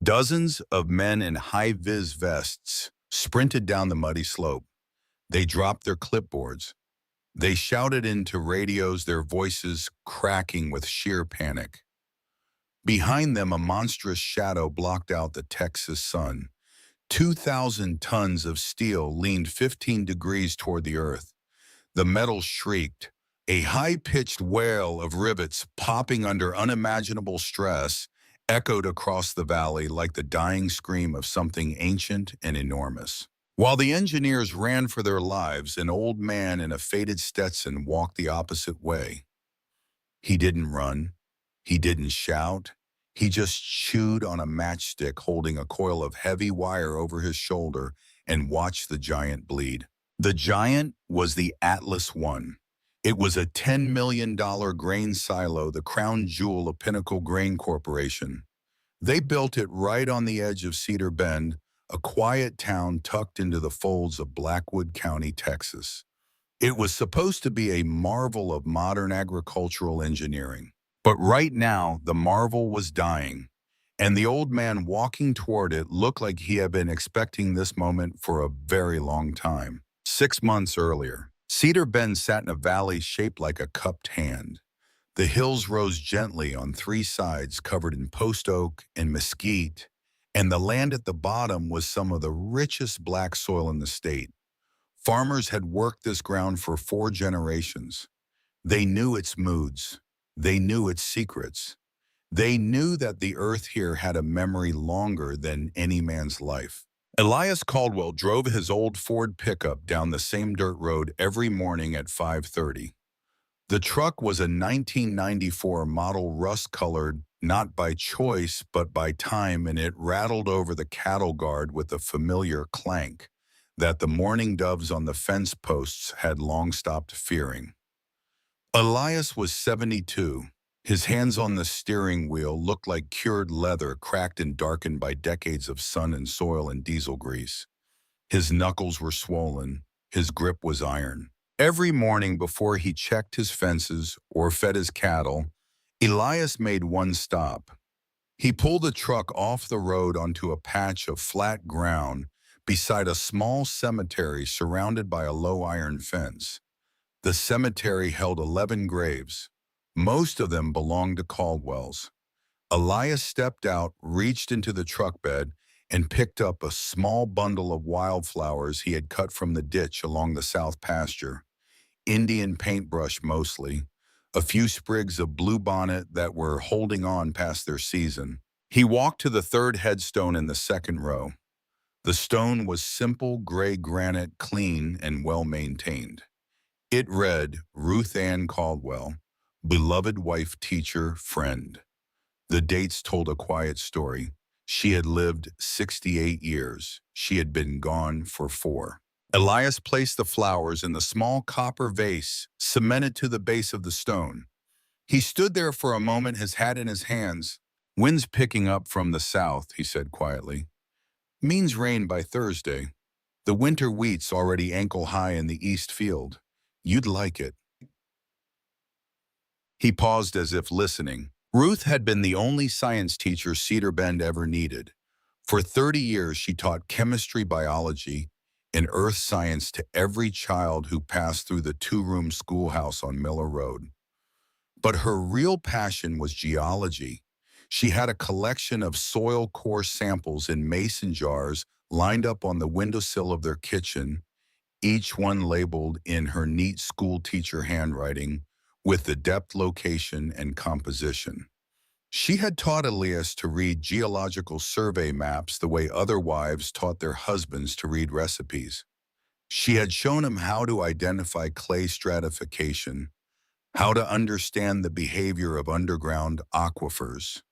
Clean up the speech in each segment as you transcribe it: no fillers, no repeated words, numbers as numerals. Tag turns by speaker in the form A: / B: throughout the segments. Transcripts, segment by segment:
A: Dozens of men in high-vis vests sprinted down the muddy slope. They dropped their clipboards. They shouted into radios, their voices cracking with sheer panic. Behind them, a monstrous shadow blocked out the Texas sun. 2,000 tons of steel leaned 15 degrees toward the earth. The metal shrieked. A high-pitched wail of rivets popping under unimaginable stress echoed across the valley like the dying scream of something ancient and enormous. While the engineers ran for their lives, an old man in a faded Stetson walked the opposite way. He didn't run. He didn't shout. He just chewed on a matchstick, holding a coil of heavy wire over his shoulder, and watched the giant bleed. The giant was the Atlas One. It was a $10 million grain silo, the crown jewel of Pinnacle Grain Corporation. They built it right on the edge of Cedar Bend, a quiet town tucked into the folds of Blackwood County, Texas. It was supposed to be a marvel of modern agricultural engineering. But right now, the marvel was dying, and the old man walking toward it looked like he had been expecting this moment for a very long time. 6 months earlier, Cedar Bend sat in a valley shaped like a cupped hand. The hills rose gently on 3 sides, covered in post oak and mesquite, and the land at the bottom was some of the richest black soil in the state. Farmers had worked this ground for 4 generations. They knew its moods. They knew its secrets. They knew that the earth here had a memory longer than any man's life. Elias Caldwell drove his old Ford pickup down the same dirt road every morning at 5:30. The truck was a 1994 model, rust-colored, not by choice but by time, and it rattled over the cattle guard with a familiar clank that the mourning doves on the fence posts had long stopped fearing. Elias was 72. His hands on the steering wheel looked like cured leather, cracked and darkened by decades of sun and soil and diesel grease. His knuckles were swollen. His grip was iron. Every morning before he checked his fences or fed his cattle, Elias made one stop. He pulled the truck off the road onto a patch of flat ground beside a small cemetery surrounded by a low iron fence. The cemetery held 11 graves. Most of them belonged to Caldwells. Elias stepped out, reached into the truck bed, and picked up a small bundle of wildflowers he had cut from the ditch along the south pasture. Indian paintbrush mostly, a few sprigs of bluebonnet that were holding on past their season. He walked to the 3rd headstone in the 2nd row. The stone was simple gray granite, clean and well-maintained. It read, Ruth Caldwell, beloved wife, teacher, friend. The dates told a quiet story. She had lived 68 years. She had been gone for 4. Elias placed the flowers in the small copper vase cemented to the base of the stone. He stood there for a moment, his hat in his hands. Wind's picking up from the south, he said quietly. Means rain by Thursday. The winter wheat's already ankle high in the east field. You'd like it. He paused as if listening. Ruth had been the only science teacher Cedar Bend ever needed. For 30 years, she taught chemistry, biology, and earth science to every child who passed through the 2-room schoolhouse on Miller Road. But her real passion was geology. She had a collection of soil core samples in mason jars lined up on the windowsill of their kitchen, each one labeled in her neat school teacher handwriting with the depth, location, and composition. She had taught Elias to read geological survey maps the way other wives taught their husbands to read recipes. She had shown him how to identify clay stratification, how to understand the behavior of underground aquifers,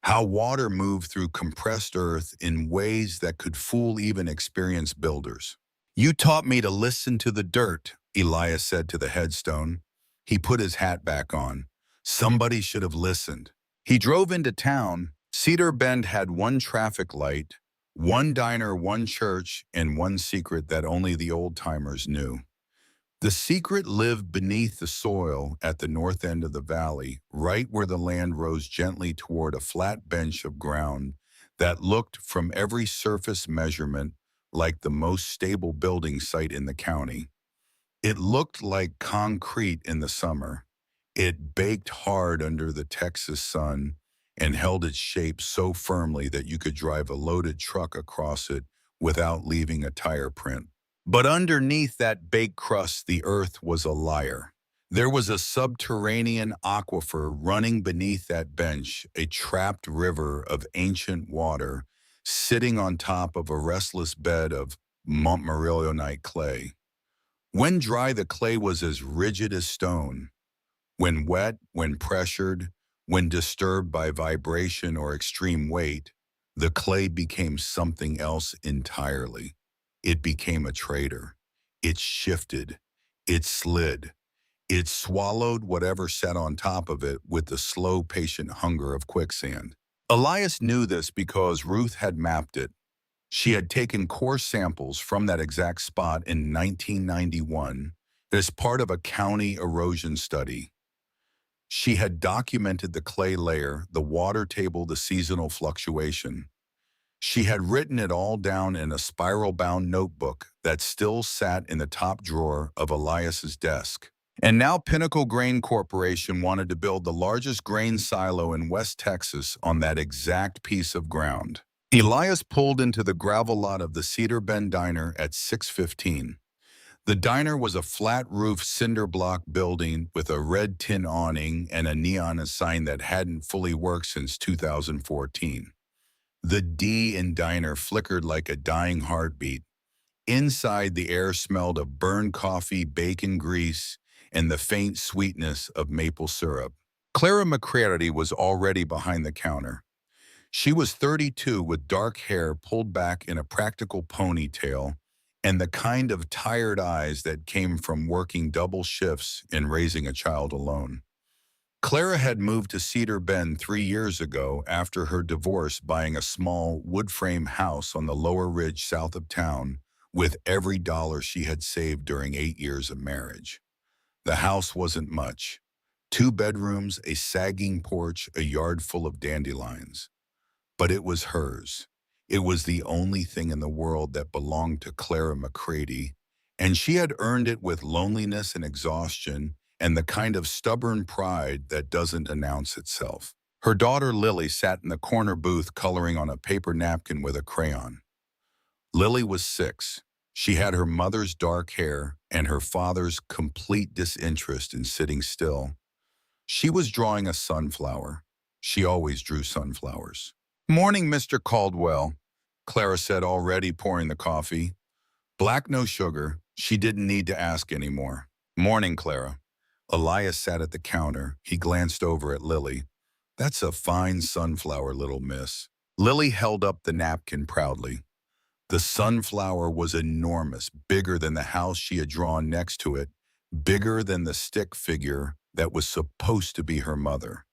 A: how water moved through compressed earth in ways that could fool even experienced builders. You taught me to listen to the dirt, Elias said to the headstone. He put his hat back on. Somebody should have listened. He drove into town. Cedar Bend had 1 traffic light, 1 diner, 1 church, and 1 secret that only the old-timers knew. The secret lived beneath the soil at the north end of the valley, right where the land rose gently toward a flat bench of ground that looked from every surface measurement like the most stable building site in the county. It looked like concrete in the summer. It baked hard under the Texas sun and held its shape so firmly that you could drive a loaded truck across it without leaving a tire print. But underneath that baked crust, the earth was a liar. There was a subterranean aquifer running beneath that bench, a trapped river of ancient water sitting on top of a restless bed of Montmorillonite clay. When dry, the clay was as rigid as stone. When wet, when pressured, when disturbed by vibration or extreme weight, the clay became something else entirely. It became a traitor. It shifted. It slid. It swallowed whatever sat on top of it with the slow, patient hunger of quicksand. Elias knew this because Ruth had mapped it. She had taken core samples from that exact spot in 1991 as part of a county erosion study. She had documented the clay layer, the water table, the seasonal fluctuation. She had written it all down in a spiral-bound notebook that still sat in the top drawer of Elias's desk. And now Pinnacle Grain Corporation wanted to build the largest grain silo in West Texas on that exact piece of ground. Elias pulled into the gravel lot of the Cedar Bend diner at 6:15. The diner was a flat-roof cinder block building with a red tin awning and a neon sign that hadn't fully worked since 2014. The D in diner flickered like a dying heartbeat. Inside, the air smelled of burned coffee, bacon grease, and the faint sweetness of maple syrup. Clara McCready was already behind the counter. She was 32 with dark hair pulled back in a practical ponytail and the kind of tired eyes that came from working double shifts and raising a child alone. Clara had moved to Cedar Bend 3 years ago after her divorce, buying a small wood frame house on the lower ridge south of town with every dollar she had saved during 8 years of marriage. The house wasn't much. 2 bedrooms, a sagging porch, a yard full of dandelions. But it was hers. It was the only thing in the world that belonged to Clara McCready, and she had earned it with loneliness and exhaustion and the kind of stubborn pride that doesn't announce itself. Her daughter Lily sat in the corner booth coloring on a paper napkin with a crayon. Lily was 6. She had her mother's dark hair and her father's complete disinterest in sitting still. She was drawing a sunflower. She always drew sunflowers. "Morning, Mr. Caldwell," Clara said, already pouring the coffee. Black, no sugar. She didn't need to ask anymore. "Morning, Clara." Elias sat at the counter. He glanced over at Lily. "That's a fine sunflower, little miss." Lily held up the napkin proudly. The sunflower was enormous, bigger than the house she had drawn next to it, bigger than the stick figure that was supposed to be her mother.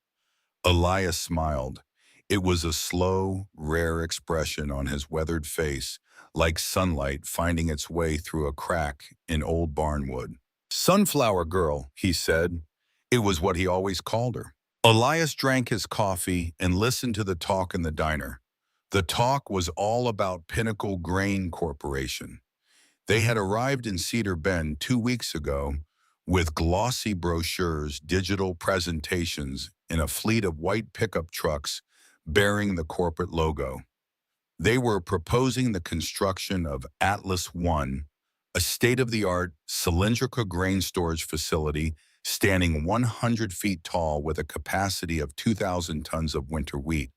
A: Elias smiled. It was a slow, rare expression on his weathered face, like sunlight finding its way through a crack in old barnwood. "Sunflower girl," he said. It was what he always called her. Elias drank his coffee and listened to the talk in the diner. The talk was all about Pinnacle Grain Corporation. They had arrived in Cedar Bend 2 weeks ago with glossy brochures, digital presentations, and a fleet of white pickup trucks bearing the corporate logo. They were proposing the construction of Atlas One, a state-of-the-art cylindrical grain storage facility standing 100 feet tall with a capacity of 2,000 tons of winter wheat.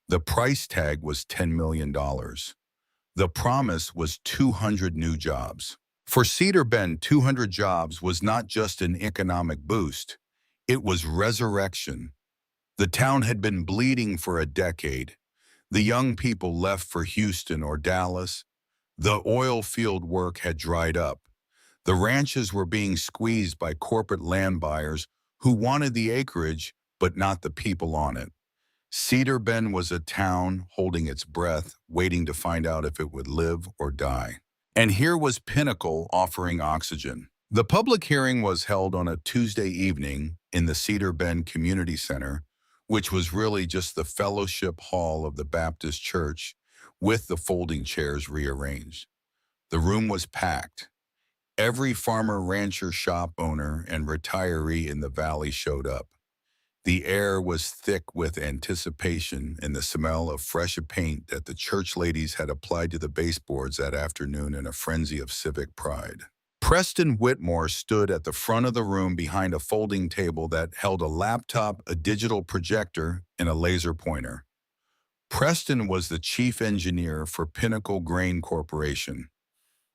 A: The price tag was $10 million. The promise was 200 new jobs. For Cedar Bend, 200 jobs was not just an economic boost. It was resurrection. The town had been bleeding for a decade. The young people left for Houston or Dallas. The oil field work had dried up. The ranches were being squeezed by corporate land buyers who wanted the acreage but not the people on it. Cedar Bend was a town holding its breath, waiting to find out if it would live or die. And here was Pinnacle offering oxygen. The public hearing was held on a Tuesday evening in the Cedar Bend Community Center, which was really just the fellowship hall of the Baptist church with the folding chairs rearranged. The room was packed. Every farmer, rancher, shop owner, and retiree in the valley showed up. The air was thick with anticipation and the smell of fresh paint that the church ladies had applied to the baseboards that afternoon in a frenzy of civic pride. Preston Whitmore stood at the front of the room behind a folding table that held a laptop, a digital projector, and a laser pointer. Preston was the chief engineer for Pinnacle Grain Corporation.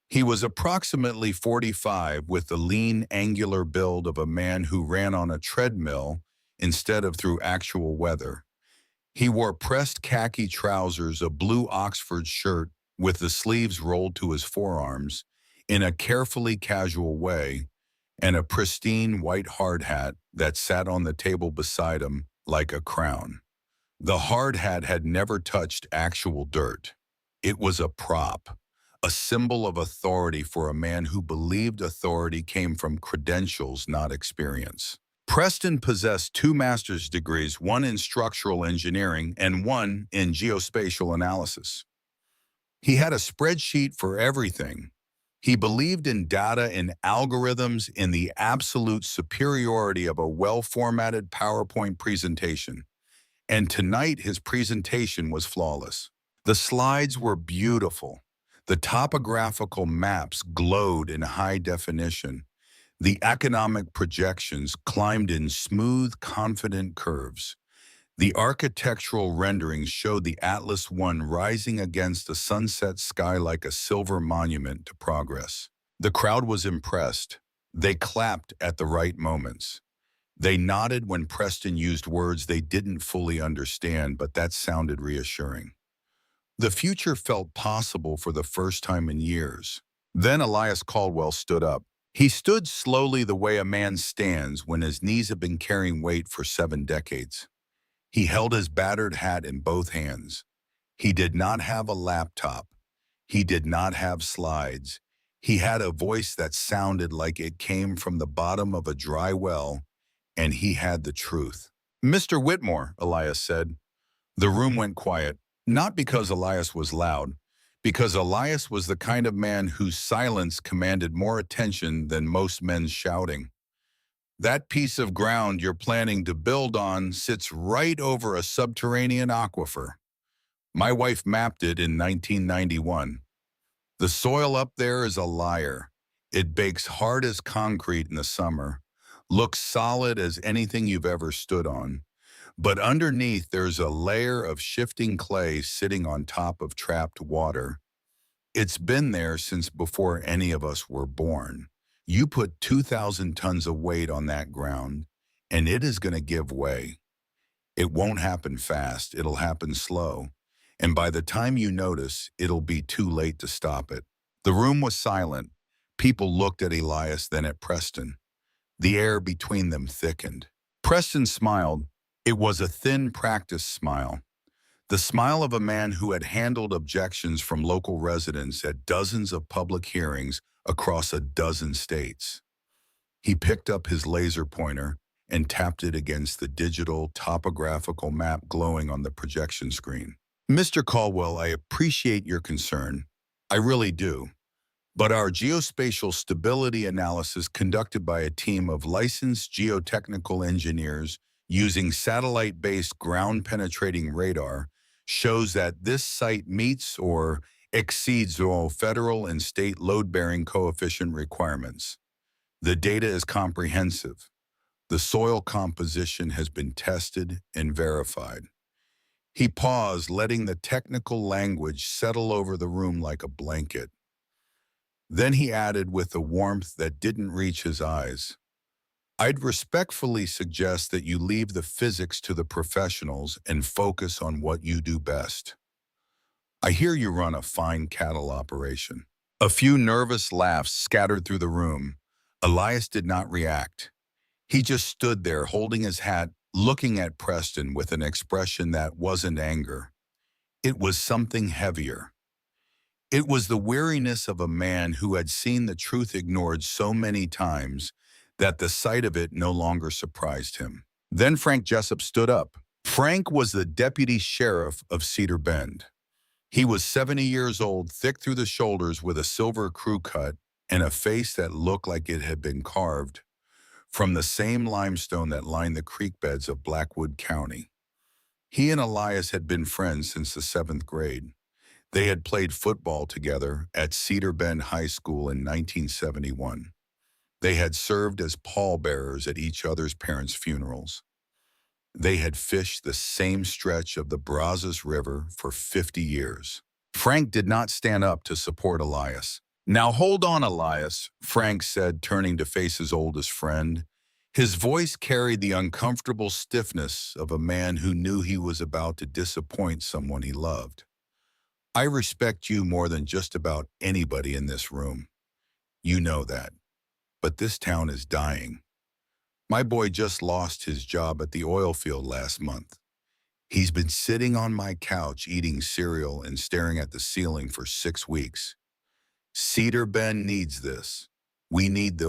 A: He was approximately 45 with the lean, angular build of a man who ran on a treadmill instead of through actual weather. He wore pressed khaki trousers, a blue Oxford shirt with the sleeves rolled to his forearms in a carefully casual way, and a pristine white hard hat that sat on the table beside him like a crown. The hard hat had never touched actual dirt. It was a prop, a symbol of authority for a man who believed authority came from credentials, not experience. Preston possessed 2 master's degrees, one in structural engineering and one in geospatial analysis. He had a spreadsheet for everything. He believed in data and algorithms, in the absolute superiority of a well-formatted PowerPoint presentation. And tonight his presentation was flawless. The slides were beautiful. The topographical maps glowed in high definition. The economic projections climbed in smooth, confident curves. The architectural renderings showed the Atlas I rising against the sunset sky like a silver monument to progress. The crowd was impressed. They clapped at the right moments. They nodded when Preston used words they didn't fully understand, but that sounded reassuring. The future felt possible for the first time in years. Then Elias Caldwell stood up. He stood slowly the way a man stands when his knees have been carrying weight for 7 decades. He held his battered hat in both hands. He did not have a laptop. He did not have slides. He had a voice that sounded like it came from the bottom of a dry well, and he had the truth. "Mr. Whitmore," Elias said. The room went quiet, not because Elias was loud, because Elias was the kind of man whose silence commanded more attention than most men's shouting. "That piece of ground you're planning to build on sits right over a subterranean aquifer. My wife mapped it in 1991. The soil up there is a liar. It bakes hard as concrete in the summer, looks solid as anything you've ever stood on. But underneath there's a layer of shifting clay sitting on top of trapped water. It's been there since before any of us were born. You put 2,000 tons of weight on that ground, and it is going to give way. It won't happen fast, it'll happen slow. And by the time you notice, it'll be too late to stop it." The room was silent. People looked at Elias, then at Preston. The air between them thickened. Preston smiled. It was a thin, practiced smile. The smile of a man who had handled objections from local residents at dozens of public hearings across a dozen states. He picked up his laser pointer and tapped it against the digital topographical map glowing on the projection screen. "Mr. Caldwell, I appreciate your concern. I really do. But our geospatial stability analysis conducted by a team of licensed geotechnical engineers using satellite-based ground-penetrating radar shows that this site meets or exceeds all federal and state load-bearing coefficient requirements. The data is comprehensive. The soil composition has been tested and verified." He paused, letting the technical language settle over the room like a blanket. Then he added with a warmth that didn't reach his eyes, "I'd respectfully suggest that you leave the physics to the professionals and focus on what you do best. I hear you run a fine cattle operation." A few nervous laughs scattered through the room. Elias did not react. He just stood there holding his hat, looking at Preston with an expression that wasn't anger. It was something heavier. It was the weariness of a man who had seen the truth ignored so many times that the sight of it no longer surprised him. Then Frank Jessup stood up. Frank was the deputy sheriff of Cedar Bend. He was 70 years old, thick through the shoulders with a silver crew cut and a face that looked like it had been carved from the same limestone that lined the creek beds of Blackwood County. He and Elias had been friends since the 7th grade. They had played football together at Cedar Bend High School in 1971. They had served as pallbearers at each other's parents' funerals. They had fished the same stretch of the Brazos River for 50 years. Frank did not stand up to support Elias. "Now hold on, Elias," Frank said, turning to face his oldest friend. His voice carried the uncomfortable stiffness of a man who knew he was about to disappoint someone he loved. "I respect you more than just about anybody in this room. You know that. But this town is dying. My boy just lost his job at the oil field last month. He's been sitting on my couch eating cereal and staring at the ceiling for 6 weeks. Cedar Bend needs this. We need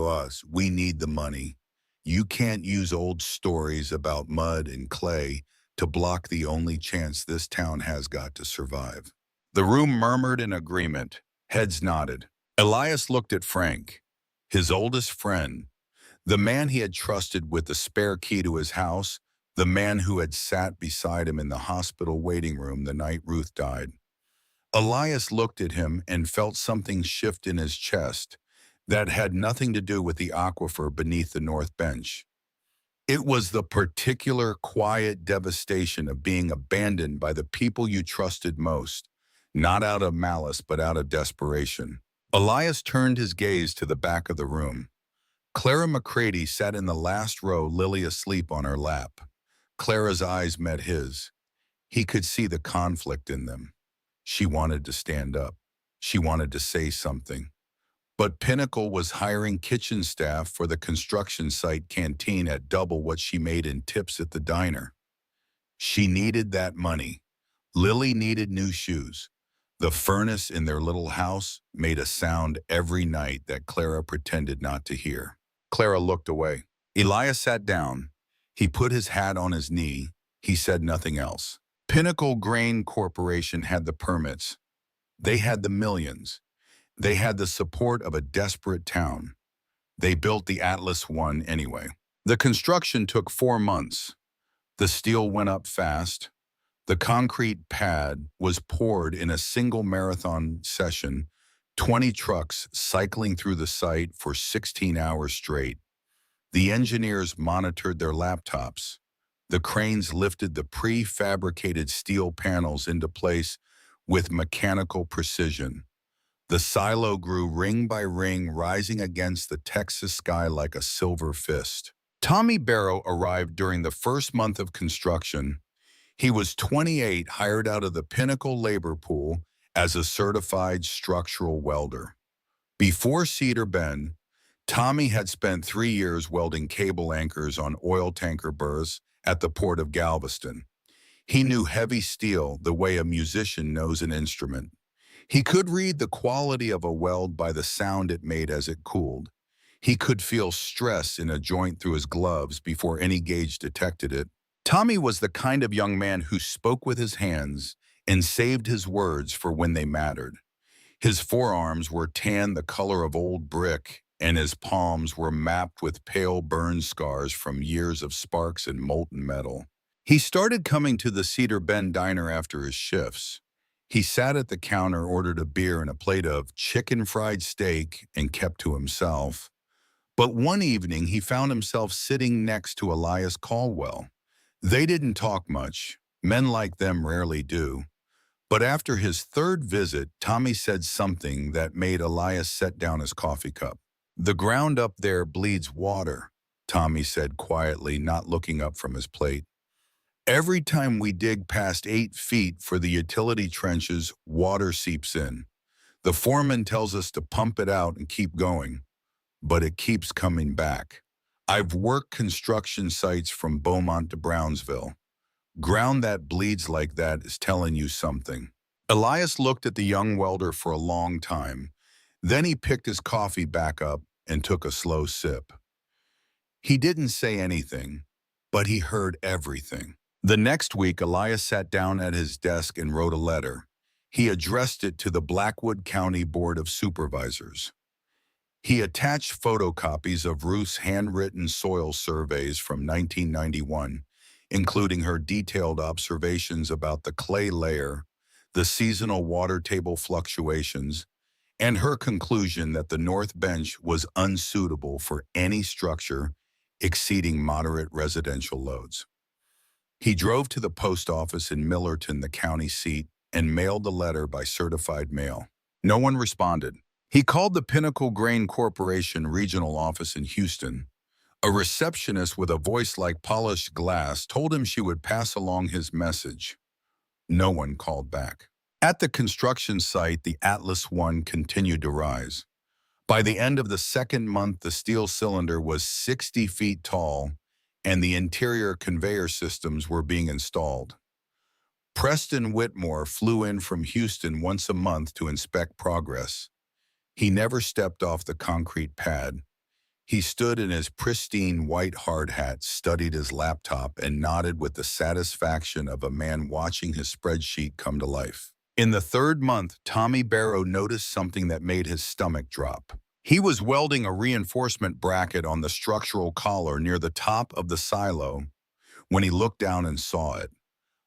A: we need the money. You can't use old stories about mud and clay to block the only chance this town has got to survive." The room murmured in agreement. Heads nodded. Elias looked at Frank, his oldest friend, the man he had trusted with the spare key to his house, the man who had sat beside him in the hospital waiting room the night Ruth died. Elias looked at him and felt something shift in his chest that had nothing to do with the aquifer beneath the north bench. It was the particular quiet devastation of being abandoned by the people you trusted most, not out of malice but out of desperation. Elias turned his gaze to the back of the room. Clara McCready sat in the last row, Lily asleep on her lap. Clara's eyes met his. He could see the conflict in them. She wanted to stand up. She wanted to say something. But Pinnacle was hiring kitchen staff for the construction site canteen at double what she made in tips at the diner. She needed that money. Lily needed new shoes. The furnace in their little house made a sound every night that Clara pretended not to hear. Clara looked away. Elias sat down. He put his hat on his knee. He said nothing else. Pinnacle Grain Corporation had the permits. They had the millions. They had the support of a desperate town. They built the Atlas One anyway. The construction took 4 months. The steel went up fast. The concrete pad was poured in a single marathon session, 20 trucks cycling through the site for 16 hours straight. The engineers monitored their laptops. The cranes lifted the prefabricated steel panels into place with mechanical precision. The silo grew ring by ring, rising against the Texas sky like a silver fist. Tommy Barrow arrived during the first month of construction. He was 28, hired out of the Pinnacle labor pool as a certified structural welder. Before Cedar Bend, Tommy had spent 3 years welding cable anchors on oil tanker berths at the port of Galveston. He knew heavy steel the way a musician knows an instrument. He could read the quality of a weld by the sound it made as it cooled. He could feel stress in a joint through his gloves before any gauge detected it. Tommy was the kind of young man who spoke with his hands and saved his words for when they mattered. His forearms were tan the color of old brick, and his palms were mapped with pale burn scars from years of sparks and molten metal. He started coming to the Cedar Bend diner after his shifts. He sat at the counter, ordered a beer and a plate of chicken fried steak, and kept to himself. But one evening, he found himself sitting next to Elias Caldwell. They didn't talk much. Men like them rarely do. But after his third visit, Tommy said something that made Elias set down his coffee cup. "The ground up there bleeds water," Tommy said quietly, not looking up from his plate. "Every time we dig past 8 feet for the utility trenches, water seeps in. The foreman tells us to pump it out and keep going, but it keeps coming back. I've worked construction sites from Beaumont to Brownsville. Ground that bleeds like that is telling you something." Elias looked at the young welder for a long time. Then he picked his coffee back up and took a slow sip. He didn't say anything, but he heard everything. The next week, Elias sat down at his desk and wrote a letter. He addressed it to the Blackwood County Board of Supervisors. He attached photocopies of Ruth's handwritten soil surveys from 1991, including her detailed observations about the clay layer, the seasonal water table fluctuations, and her conclusion that the North Bench was unsuitable for any structure exceeding moderate residential loads. He drove to the post office in Millerton, the county seat, and mailed the letter by certified mail. No one responded. He called the Pinnacle Grain Corporation regional office in Houston. A receptionist with a voice like polished glass told him she would pass along his message. No one called back. At the construction site, the Atlas I continued to rise. By the end of the second month, the steel cylinder was 60 feet tall, and the interior conveyor systems were being installed. Preston Whitmore flew in from Houston once a month to inspect progress. He never stepped off the concrete pad. He stood in his pristine white hard hat, studied his laptop, and nodded with the satisfaction of a man watching his spreadsheet come to life. In the third month, Tommy Barrow noticed something that made his stomach drop. He was welding a reinforcement bracket on the structural collar near the top of the silo when he looked down and saw it,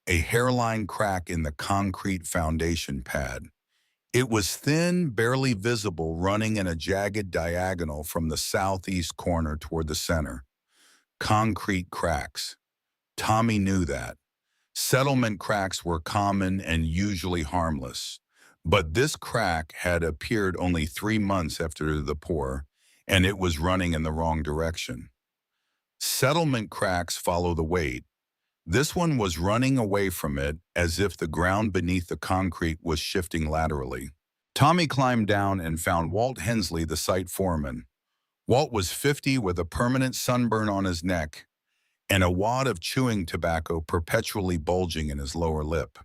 A: a hairline crack in the concrete foundation pad. It was thin, barely visible, running in a jagged diagonal from the southeast corner toward the center. Concrete cracks. Tommy knew that. Settlement cracks were common and usually harmless. But this crack had appeared only 3 months after the pour, and it was running in the wrong direction. Settlement cracks follow the weight. This one was running away from it as if the ground beneath the concrete was shifting laterally. Tommy climbed down and found Walt Hensley, the site foreman. Walt was 50 with a permanent sunburn on his neck and a wad of chewing tobacco perpetually bulging in his lower lip.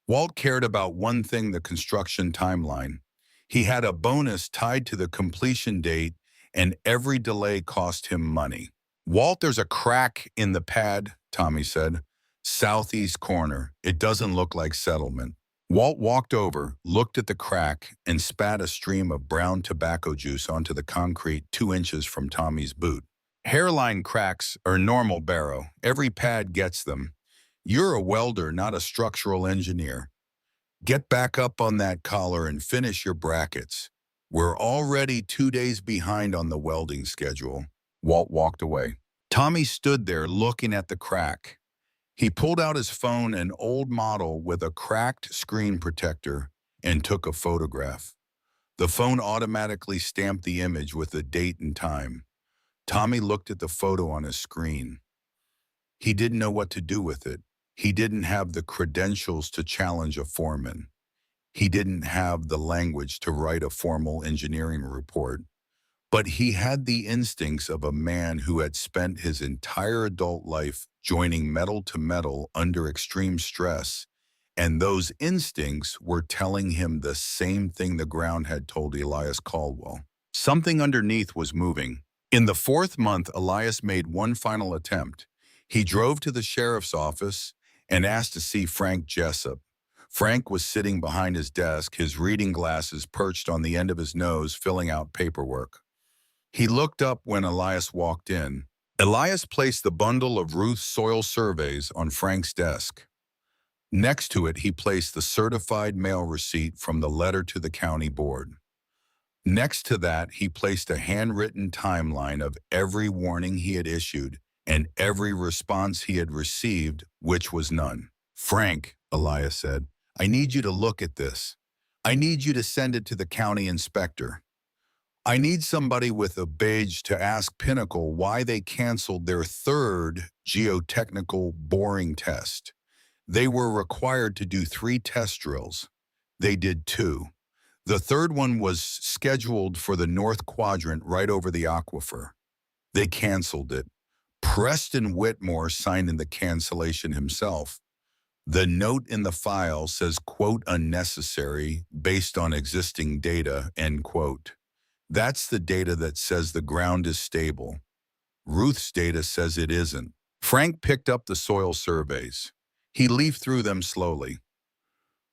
A: Walt cared about one thing: the construction timeline. He had a bonus tied to the completion date, and every delay cost him money. "Walt, there's a crack in the pad," Tommy said. "Southeast corner. It doesn't look like settlement." Walt walked over, looked at the crack, and spat a stream of brown tobacco juice onto the concrete 2 inches from Tommy's boot. "Hairline cracks are normal, Barrow. Every pad gets them. You're a welder, not a structural engineer. Get back up on that collar and finish your brackets. We're already 2 days behind on the welding schedule." Walt walked away. Tommy stood there looking at the crack. He pulled out his phone, an old model with a cracked screen protector, and took a photograph. The phone automatically stamped the image with the date and time. Tommy looked at the photo on his screen. He didn't know what to do with it. He didn't have the credentials to challenge a foreman. He didn't have the language to write a formal engineering report. But he had the instincts of a man who had spent his entire adult life joining metal to metal under extreme stress, and those instincts were telling him the same thing the ground had told Elias Caldwell. Something underneath was moving. In the 4th month, Elias made one final attempt. He drove to the sheriff's office and asked to see Frank Jessup. Frank was sitting behind his desk, his reading glasses perched on the end of his nose, filling out paperwork. He looked up when Elias walked in. Elias placed the bundle of Ruth's soil surveys on Frank's desk. Next to it, he placed the certified mail receipt from the letter to the county board. Next to that, he placed a handwritten timeline of every warning he had issued and every response he had received, which was none. "Frank," Elias said, "I need you to look at this. I need you to send it to the county inspector. I need somebody with a badge to ask Pinnacle why they canceled their 3rd geotechnical boring test. They were required to do 3 test drills. They did 2. The 3rd one was scheduled for the north quadrant right over the aquifer. They canceled it. Preston Whitmore signed in the cancellation himself. The note in the file says, quote, unnecessary, based on existing data, end quote. That's the data that says the ground is stable. Ruth's data says it isn't. Frank picked up the soil surveys. He leafed through them slowly.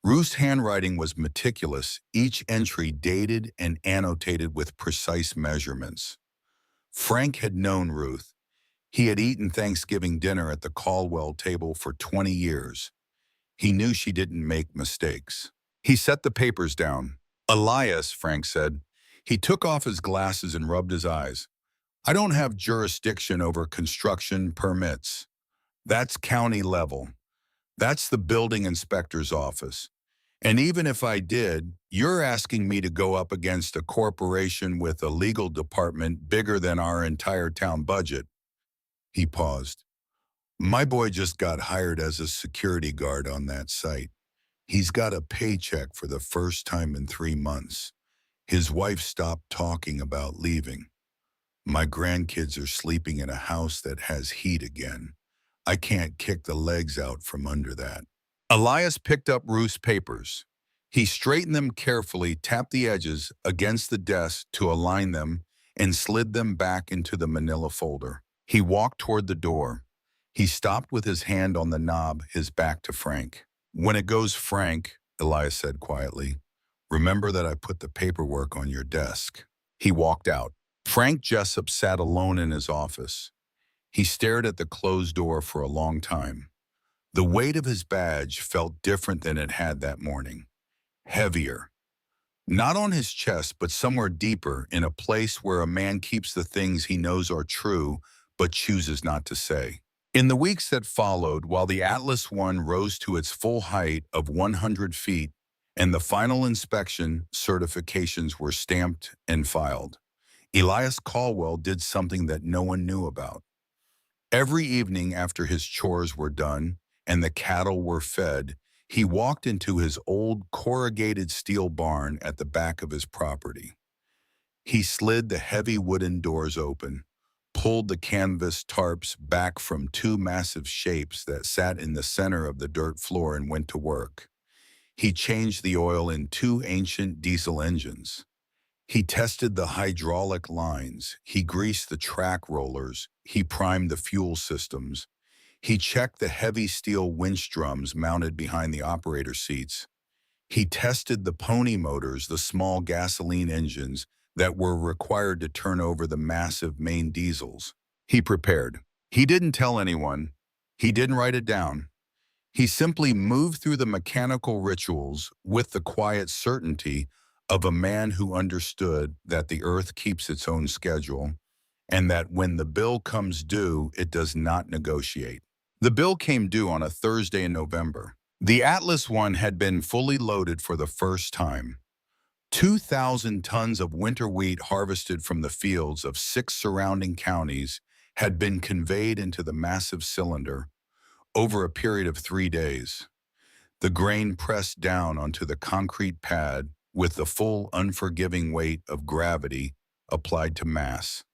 A: Ruth's handwriting was meticulous, each entry dated and annotated with precise measurements. Frank had known Ruth. He had eaten Thanksgiving dinner at the Caldwell table for 20 years. He knew she didn't make mistakes. He set the papers down. Elias, Frank said. He took off his glasses and rubbed his eyes. I don't have jurisdiction over construction permits. That's county level. That's the building inspector's office. And even if I did, you're asking me to go up against a corporation with a legal department bigger than our entire town budget. He paused. My boy just got hired as a security guard on that site. He's got a paycheck for the first time in 3 months. His wife stopped talking about leaving. My grandkids are sleeping in a house that has heat again. I can't kick the legs out from under that. Elias picked up Ruth's papers. He straightened them carefully, tapped the edges against the desk to align them, and slid them back into the manila folder. He walked toward the door. He stopped with his hand on the knob, his back to Frank. When it goes Frank, Elias said quietly, remember that I put the paperwork on your desk. He walked out. Frank Jessup sat alone in his office. He stared at the closed door for a long time. The weight of his badge felt different than it had that morning. Heavier. Not on his chest, but somewhere deeper, in a place where a man keeps the things he knows are true, but chooses not to say. In the weeks that followed, while the Atlas I rose to its full height of 100 feet, and the final inspection certifications were stamped and filed, Elias Caldwell did something that no one knew about. Every evening after his chores were done and the cattle were fed, he walked into his old corrugated steel barn at the back of his property. He slid the heavy wooden doors open, pulled the canvas tarps back from 2 massive shapes that sat in the center of the dirt floor and went to work. He changed the oil in 2 ancient diesel engines. He tested the hydraulic lines, he greased the track rollers, he primed the fuel systems. He checked the heavy steel winch drums mounted behind the operator seats. He tested the pony motors, the small gasoline engines that were required to turn over the massive main diesels. He prepared. He didn't tell anyone. He didn't write it down. He simply moved through the mechanical rituals with the quiet certainty of a man who understood that the earth keeps its own schedule and that when the bill comes due, it does not negotiate. The bill came due on a Thursday in November. The Atlas I had been fully loaded for the first time. 2,000 tons of winter wheat harvested from the fields of 6 surrounding counties had been conveyed into the massive cylinder over a period of 3 days. The grain pressed down onto the concrete pad with the full unforgiving weight of gravity applied to mass.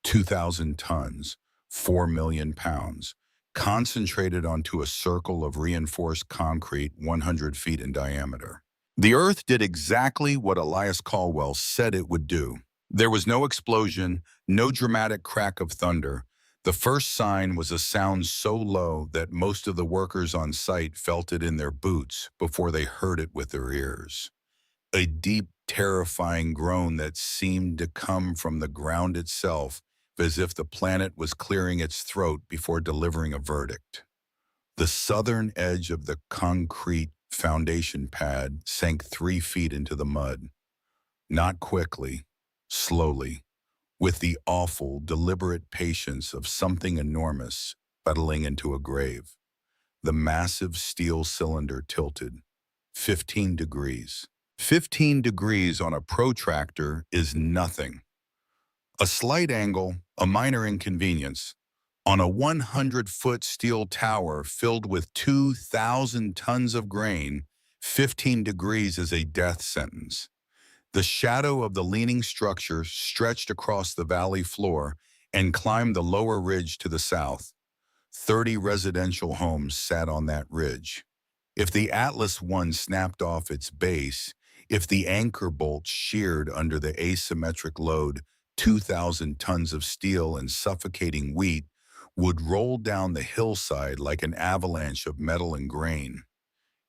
A: 2,000 tons, 4 million pounds, concentrated onto a circle of reinforced concrete 100 feet in diameter. The earth did exactly what Elias Caldwell said it would do. There was no explosion, no dramatic crack of thunder. The first sign was a sound so low that most of the workers on site felt it in their boots before they heard it with their ears. A deep, terrifying groan that seemed to come from the ground itself, as if the planet was clearing its throat before delivering a verdict. The southern edge of the concrete foundation pad sank 3 feet into the mud. Not quickly, slowly, with the awful, deliberate patience of something enormous settling into a grave. The massive steel cylinder tilted 15 degrees. 15 degrees on a protractor is nothing. A slight angle, a minor inconvenience. On a 100-foot steel tower filled with 2,000 tons of grain, 15 degrees is a death sentence. The shadow of the leaning structure stretched across the valley floor and climbed the lower ridge to the south. 30 residential homes sat on that ridge. If the Atlas I snapped off its base, if the anchor bolt sheared under the asymmetric load, 2,000 tons of steel and suffocating wheat would roll down the hillside like an avalanche of metal and grain.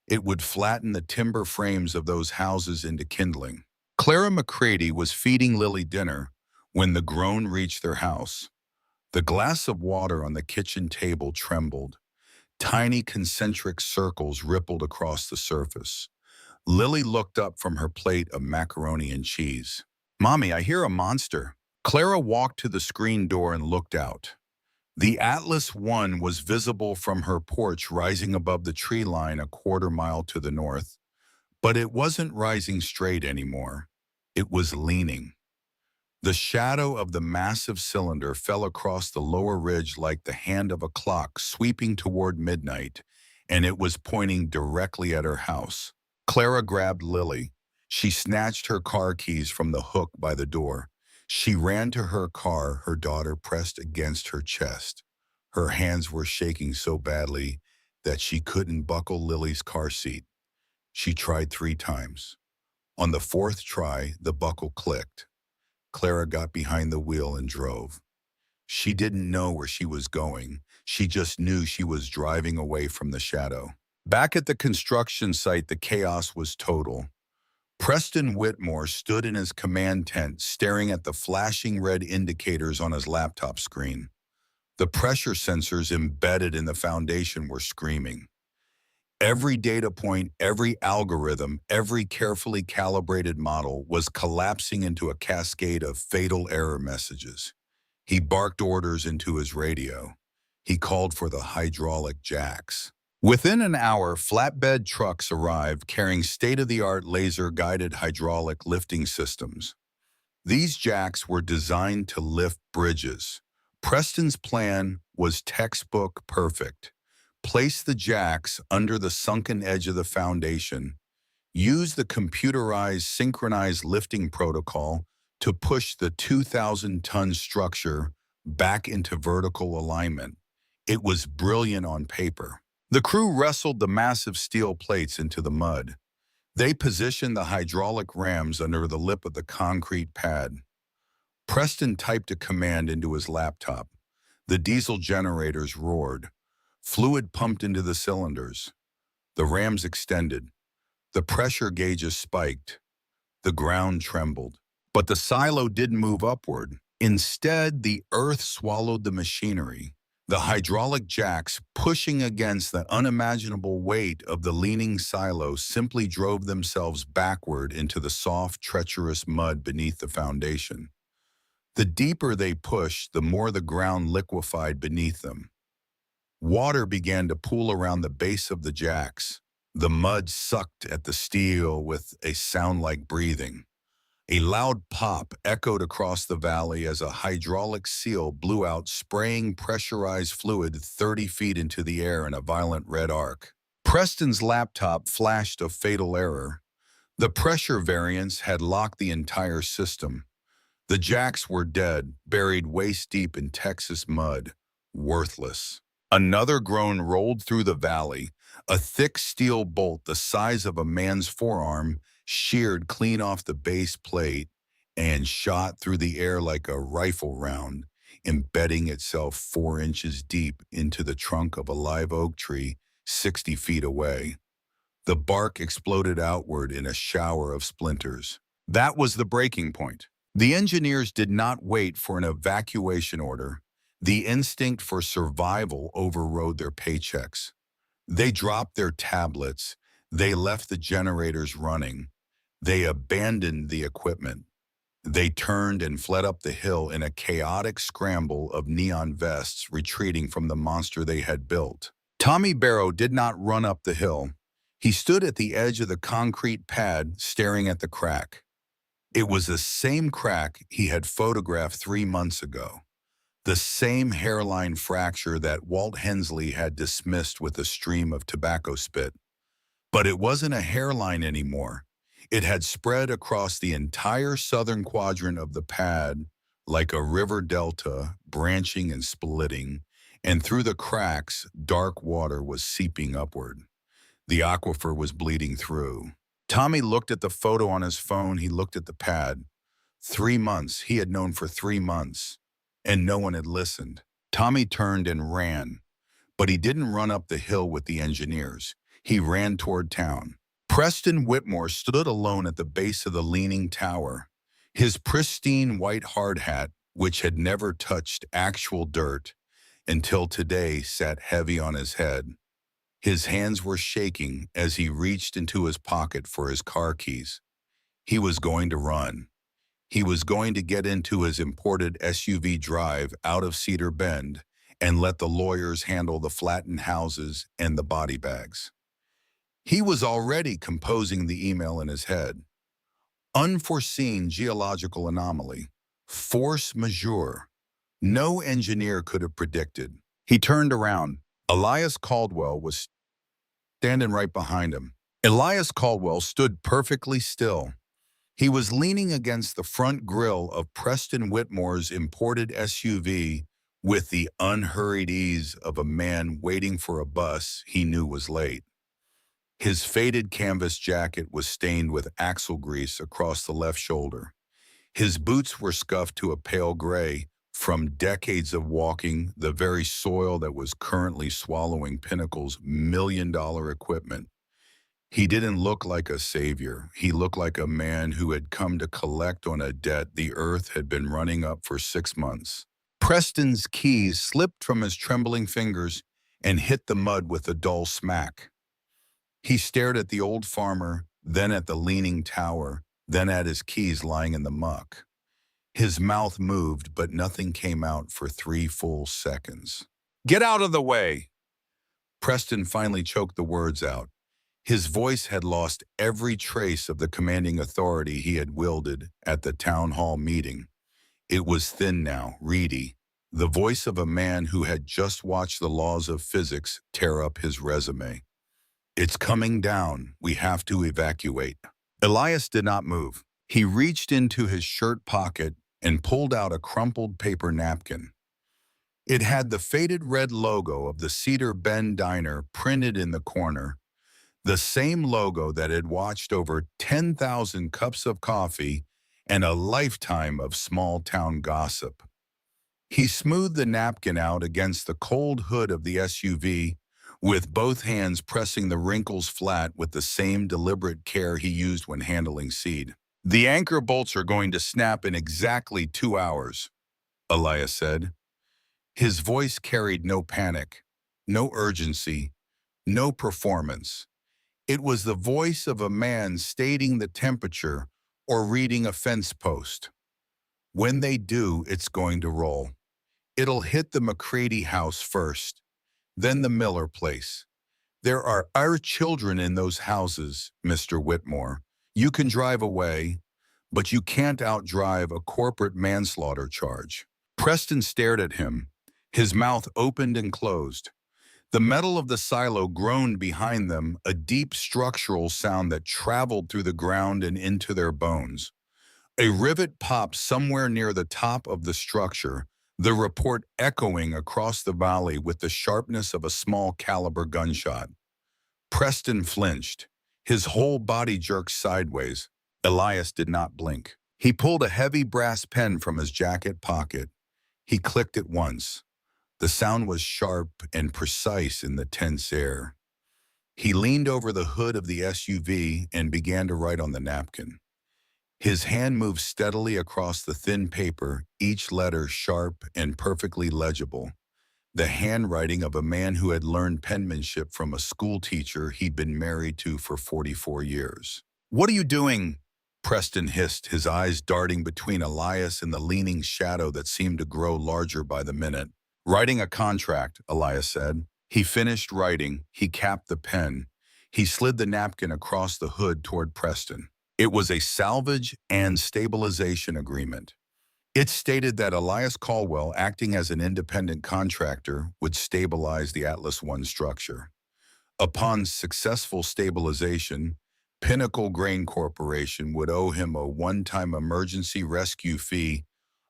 A: It would flatten the timber frames of those houses into kindling. Clara McCready was feeding Lily dinner when the groan reached their house. The glass of water on the kitchen table trembled. Tiny concentric circles rippled across the surface. Lily looked up from her plate of macaroni and cheese. "Mommy, I hear a monster." Clara walked to the screen door and looked out. The Atlas One was visible from her porch rising above the tree line a quarter-mile to the north. But it wasn't rising straight anymore. It was leaning. The shadow of the massive cylinder fell across the lower ridge like the hand of a clock sweeping toward midnight, and it was pointing directly at her house. Clara grabbed Lily. She snatched her car keys from the hook by the door. She ran to her car, her daughter pressed against her chest. Her hands were shaking so badly that she couldn't buckle Lily's car seat. She tried 3 times. On the 4th try, the buckle clicked. Clara got behind the wheel and drove. She didn't know where she was going. She just knew she was driving away from the shadow. Back at the construction site, the chaos was total. Preston Whitmore stood in his command tent staring at the flashing red indicators on his laptop screen. The pressure sensors embedded in the foundation were screaming. Every data point, every algorithm, every carefully calibrated model was collapsing into a cascade of fatal error messages. He barked orders into his radio. He called for the hydraulic jacks. Within an hour, flatbed trucks arrived carrying state-of-the-art laser-guided hydraulic lifting systems. These jacks were designed to lift bridges. Preston's plan was textbook perfect. Place the jacks under the sunken edge of the foundation. Use the computerized synchronized lifting protocol to push the 2,000-ton structure back into vertical alignment. It was brilliant on paper. The crew wrestled the massive steel plates into the mud. They positioned the hydraulic rams under the lip of the concrete pad. Preston typed a command into his laptop. The diesel generators roared. Fluid pumped into the cylinders. The rams extended. The pressure gauges spiked. The ground trembled. But the silo didn't move upward. Instead, the earth swallowed the machinery. The hydraulic jacks, pushing against the unimaginable weight of the leaning silo, simply drove themselves backward into the soft, treacherous mud beneath the foundation. The deeper they pushed, the more the ground liquefied beneath them. Water began to pool around the base of the jacks. The mud sucked at the steel with a sound like breathing. A loud pop echoed across the valley as a hydraulic seal blew out, spraying pressurized fluid 30 feet into the air in a violent red arc. Preston's laptop flashed a fatal error. The pressure variance had locked the entire system. The jacks were dead, buried waist-deep in Texas mud, worthless. Another groan rolled through the valley. A thick steel bolt the size of a man's forearm sheared clean off the base plate and shot through the air like a rifle round, embedding itself 4 inches deep into the trunk of a live oak tree 60 feet away. The bark exploded outward in a shower of splinters. That was the breaking point. The engineers did not wait for an evacuation order. The instinct for survival overrode their paychecks. They dropped their tablets. They left the generators running. They abandoned the equipment. They turned and fled up the hill in a chaotic scramble of neon vests retreating from the monster they had built. Tommy Barrow did not run up the hill. He stood at the edge of the concrete pad, staring at the crack. It was the same crack he had photographed 3 months ago. The same hairline fracture that Walt Hensley had dismissed with a stream of tobacco spit. But it wasn't a hairline anymore. It had spread across the entire southern quadrant of the pad like a river delta, branching and splitting, and through the cracks, dark water was seeping upward. The aquifer was bleeding through. Tommy looked at the photo on his phone. He looked at the pad. 3 months. He had known for 3 months. And no one had listened. Tommy turned and ran, but he didn't run up the hill with the engineers. He ran toward town. Preston Whitmore stood alone at the base of the leaning tower. His pristine white hard hat, which had never touched actual dirt until today, sat heavy on his head. His hands were shaking as he reached into his pocket for his car keys. He was going to run. He was going to get into his imported SUV drive out of Cedar Bend and let the lawyers handle the flattened houses and the body bags. He was already composing the email in his head. Unforeseen geological anomaly. Force majeure. No engineer could have predicted. He turned around. Elias Caldwell was standing right behind him. Elias Caldwell stood perfectly still. He was leaning against the front grille of Preston Whitmore's imported SUV with the unhurried ease of a man waiting for a bus he knew was late. His faded canvas jacket was stained with axle grease across the left shoulder. His boots were scuffed to a pale gray from decades of walking the very soil that was currently swallowing Pinnacle's million-dollar equipment. He didn't look like a savior. He looked like a man who had come to collect on a debt the earth had been running up for 6 months. Preston's keys slipped from his trembling fingers and hit the mud with a dull smack. He stared at the old farmer, then at the leaning tower, then at his keys lying in the muck. His mouth moved, but nothing came out for 3 full seconds. "Get out of the way!" Preston finally choked the words out. His voice had lost every trace of the commanding authority he had wielded at the town hall meeting. It was thin now, reedy, the voice of a man who had just watched the laws of physics tear up his resume. "It's coming down. We have to evacuate." Elias did not move. He reached into his shirt pocket and pulled out a crumpled paper napkin. It had the faded red logo of the Cedar Bend diner printed in the corner, the same logo that had watched over 10,000 cups of coffee and a lifetime of small-town gossip. He smoothed the napkin out against the cold hood of the SUV, with both hands pressing the wrinkles flat with the same deliberate care he used when handling seed. "The anchor bolts are going to snap in exactly 2 hours," Elias said. His voice carried no panic, no urgency, no performance. It was the voice of a man stating the temperature or reading a fence post. "When they do, it's going to roll. It'll hit the McCready house first, then the Miller place. There are our children in those houses, Mr. Whitmore. You can drive away, but you can't outdrive a corporate manslaughter charge." Preston stared at him, his mouth opened and closed. The metal of the silo groaned behind them, a deep structural sound that traveled through the ground and into their bones. A rivet popped somewhere near the top of the structure, the report echoing across the valley with the sharpness of a small-caliber gunshot. Preston flinched. His whole body jerked sideways. Elias did not blink. He pulled a heavy brass pen from his jacket pocket. He clicked it once. The sound was sharp and precise in the tense air. He leaned over the hood of the SUV and began to write on the napkin. His hand moved steadily across the thin paper, each letter sharp and perfectly legible. The handwriting of a man who had learned penmanship from a school teacher he'd been married to for 44 years. "What are you doing?" Preston hissed, his eyes darting between Elias and the leaning shadow that seemed to grow larger by the minute. "Writing a contract," Elias said. He finished writing. He capped the pen. He slid the napkin across the hood toward Preston. It was a salvage and stabilization agreement. It stated that Elias Caldwell, acting as an independent contractor, would stabilize the Atlas I structure. Upon successful stabilization, Pinnacle Grain Corporation would owe him a one-time emergency rescue fee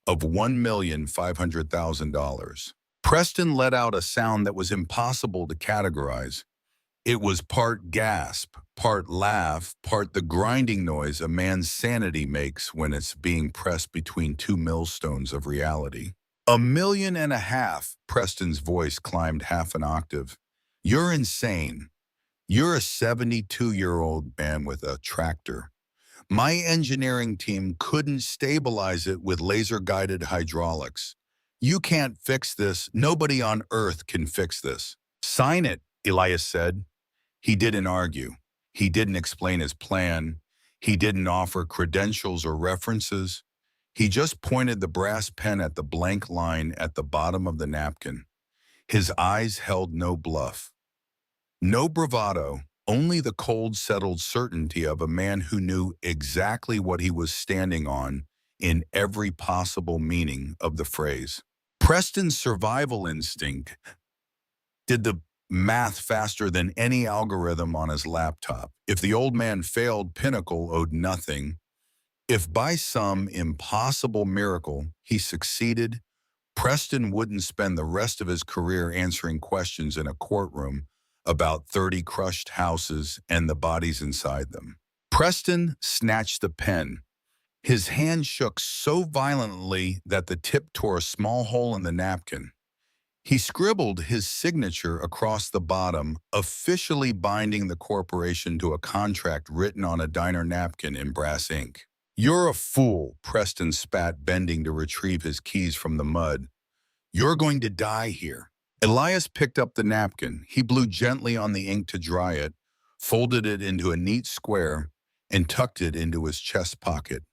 A: of $1,500,000. Preston let out a sound that was impossible to categorize. It was part gasp, part laugh, part the grinding noise a man's sanity makes when it's being pressed between two millstones of reality. $1.5 million, Preston's voice climbed half an octave. You're insane. You're a 72-year-old man with a tractor. My engineering team couldn't stabilize it with laser-guided hydraulics. You can't fix this. Nobody on Earth can fix this. Sign it, Elias said. He didn't argue. He didn't explain his plan. He didn't offer credentials or references. He just pointed the brass pen at the blank line at the bottom of the napkin. His eyes held no bluff. No bravado, only the cold, settled certainty of a man who knew exactly what he was standing on in every possible meaning of the phrase. Preston's survival instinct did the math faster than any algorithm on his laptop. If the old man failed, Pinnacle owed nothing. If by some impossible miracle he succeeded, Preston wouldn't spend the rest of his career answering questions in a courtroom about 30 crushed houses and the bodies inside them. Preston snatched the pen. His hand shook so violently that the tip tore a small hole in the napkin. He scribbled his signature across the bottom, officially binding the corporation to a contract written on a diner napkin in brass ink. You're a fool, Preston spat, bending to retrieve his keys from the mud. You're going to die here. Elias picked up the napkin. He blew gently on the ink to dry it, folded it into a neat square, and tucked it into his chest pocket.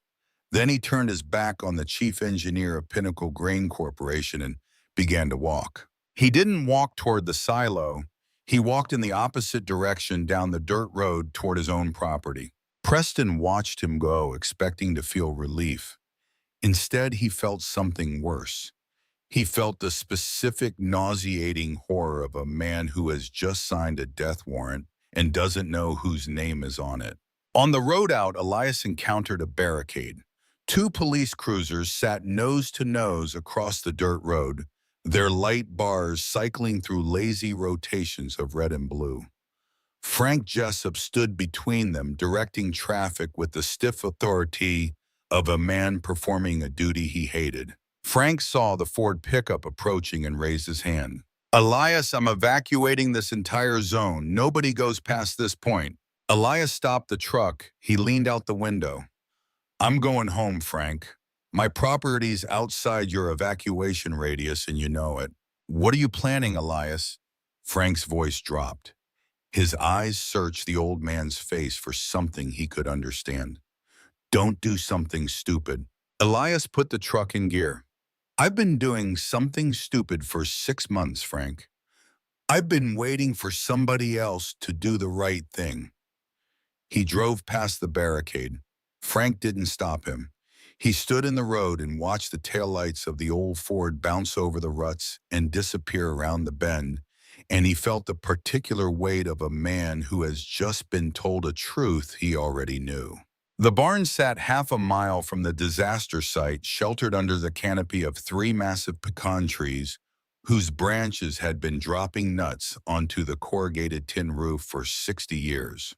A: Then he turned his back on the chief engineer of Pinnacle Grain Corporation and began to walk. He didn't walk toward the silo. He walked in the opposite direction down the dirt road toward his own property. Preston watched him go, expecting to feel relief. Instead, he felt something worse. He felt the specific nauseating horror of a man who has just signed a death warrant and doesn't know whose name is on it. On the road out, Elias encountered a barricade. Two police cruisers sat nose to nose across the dirt road, their light bars cycling through lazy rotations of red and blue. Frank Jessup stood between them, directing traffic with the stiff authority of a man performing a duty he hated. Frank saw the Ford pickup approaching and raised his hand. Elias, I'm evacuating this entire zone. Nobody goes past this point. Elias stopped the truck. He leaned out the window. I'm going home, Frank. My property's outside your evacuation radius and you know it. What are you planning, Elias? Frank's voice dropped. His eyes searched the old man's face for something he could understand. Don't do something stupid. Elias put the truck in gear. I've been doing something stupid for 6 months, Frank. I've been waiting for somebody else to do the right thing. He drove past the barricade. Frank didn't stop him. He stood in the road and watched the taillights of the old Ford bounce over the ruts and disappear around the bend, and he felt the particular weight of a man who has just been told a truth he already knew. The barn sat half a mile from the disaster site, sheltered under the canopy of 3 massive pecan trees whose branches had been dropping nuts onto the corrugated tin roof for 60 years.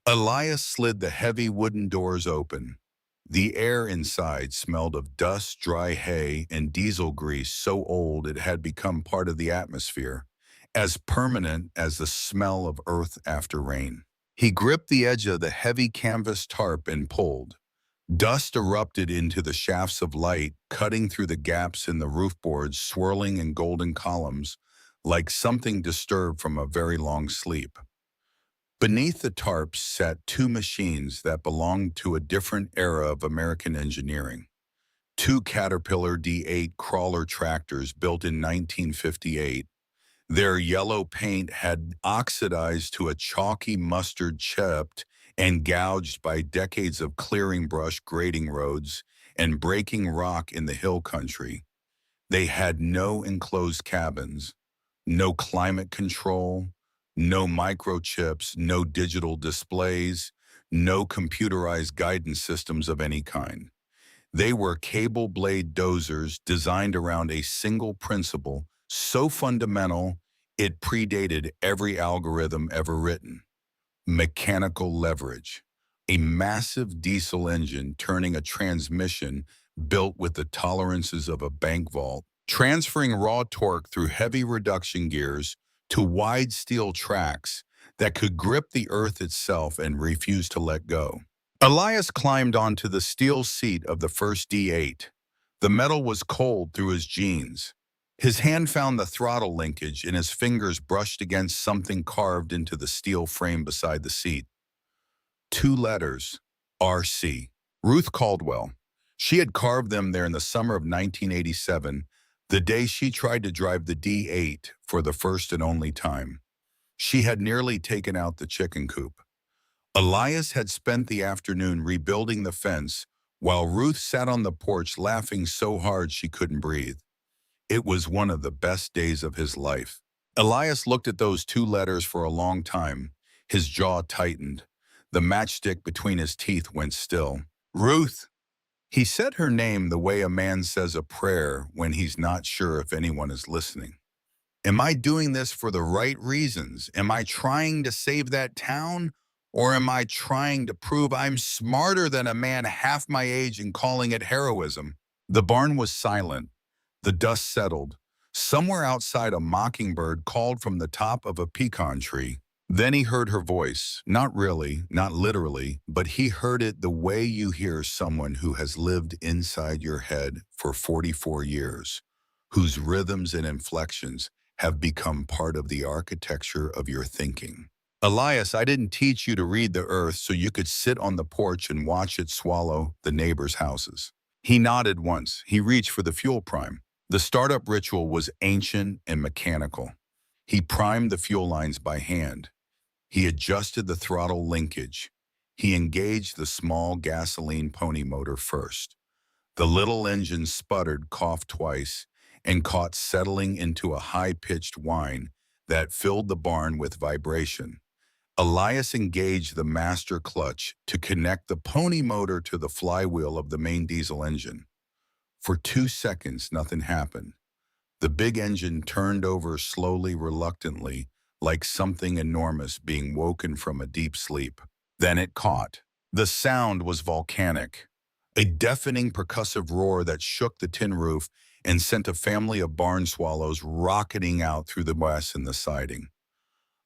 A: Elias slid the heavy wooden doors open. The air inside smelled of dust, dry hay, and diesel grease so old it had become part of the atmosphere, as permanent as the smell of earth after rain. He gripped the edge of the heavy canvas tarp and pulled. Dust erupted into the shafts of light, cutting through the gaps in the roof boards, swirling in golden columns, like something disturbed from a very long sleep. Beneath the tarps sat 2 machines that belonged to a different era of American engineering. 2 Caterpillar D8 crawler tractors built in 1958. Their yellow paint had oxidized to a chalky mustard, chipped and gouged by decades of clearing brush, grading roads, and breaking rock in the hill country. They had no enclosed cabins, no climate control, no microchips, no digital displays, no computerized guidance systems of any kind. They were cable blade dozers designed around a single principle so fundamental it predated every algorithm ever written: mechanical leverage. A massive diesel engine turning a transmission built with the tolerances of a bank vault, transferring raw torque through heavy reduction gears to wide steel tracks that could grip the earth itself and refuse to let go. Elias climbed onto the steel seat of the first D8. The metal was cold through his jeans. His hand found the throttle linkage and his fingers brushed against something carved into the steel frame beside the seat. 2 letters, RC. Ruth Caldwell. She had carved them there in the summer of 1987, the day she tried to drive the D8 for the first and only time. She had nearly taken out the chicken coop. Elias had spent the afternoon rebuilding the fence while Ruth sat on the porch laughing so hard she couldn't breathe. It was one of the best days of his life. Elias looked at those 2 letters for a long time. His jaw tightened. The matchstick between his teeth went still. Ruth! He said her name the way a man says a prayer when he's not sure if anyone is listening. Am I doing this for the right reasons? Am I trying to save that town? Or am I trying to prove I'm smarter than a man half my age and calling it heroism? The barn was silent. The dust settled. Somewhere outside, a mockingbird called from the top of a pecan tree. Then he heard her voice. Not really, not literally, but he heard it the way you hear someone who has lived inside your head for 44 years, whose rhythms and inflections have become part of the architecture of your thinking. Elias, I didn't teach you to read the earth so you could sit on the porch and watch it swallow the neighbors' houses. He nodded once. He reached for the fuel prime. The startup ritual was ancient and mechanical. He primed the fuel lines by hand. He adjusted the throttle linkage. He engaged the small gasoline pony motor first. The little engine sputtered, coughed twice, and caught settling into a high-pitched whine that filled the barn with vibration. Elias engaged the master clutch to connect the pony motor to the flywheel of the main diesel engine. For 2 seconds, nothing happened. The big engine turned over slowly, reluctantly, like something enormous being woken from a deep sleep. Then it caught. The sound was volcanic, a deafening percussive roar that shook the tin roof and sent a family of barn swallows rocketing out through the glass in the siding.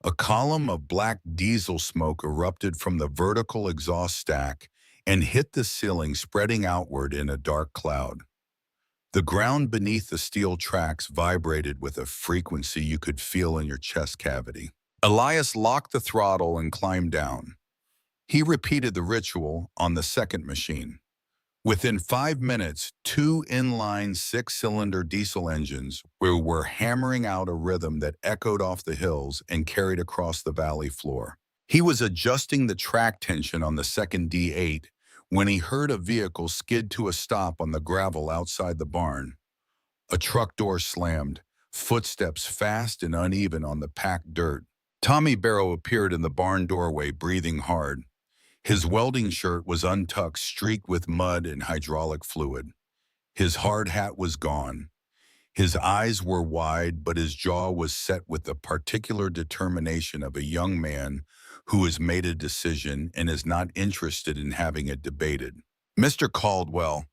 A: A column of black diesel smoke erupted from the vertical exhaust stack and hit the ceiling, spreading outward in a dark cloud. The ground beneath the steel tracks vibrated with a frequency you could feel in your chest cavity. Elias locked the throttle and climbed down. He repeated the ritual on the second machine. Within 5 minutes, 2 inline 6-cylinder diesel engines were hammering out a rhythm that echoed off the hills and carried across the valley floor. He was adjusting the track tension on the second D8 when he heard a vehicle skid to a stop on the gravel outside the barn. A truck door slammed, footsteps fast and uneven on the packed dirt. Tommy Barrow appeared in the barn doorway, breathing hard. His welding shirt was untucked, streaked with mud and hydraulic fluid. His hard hat was gone. His eyes were wide, but his jaw was set with the particular determination of a young man who has made a decision and is not interested in having it debated. "Mr. Caldwell,"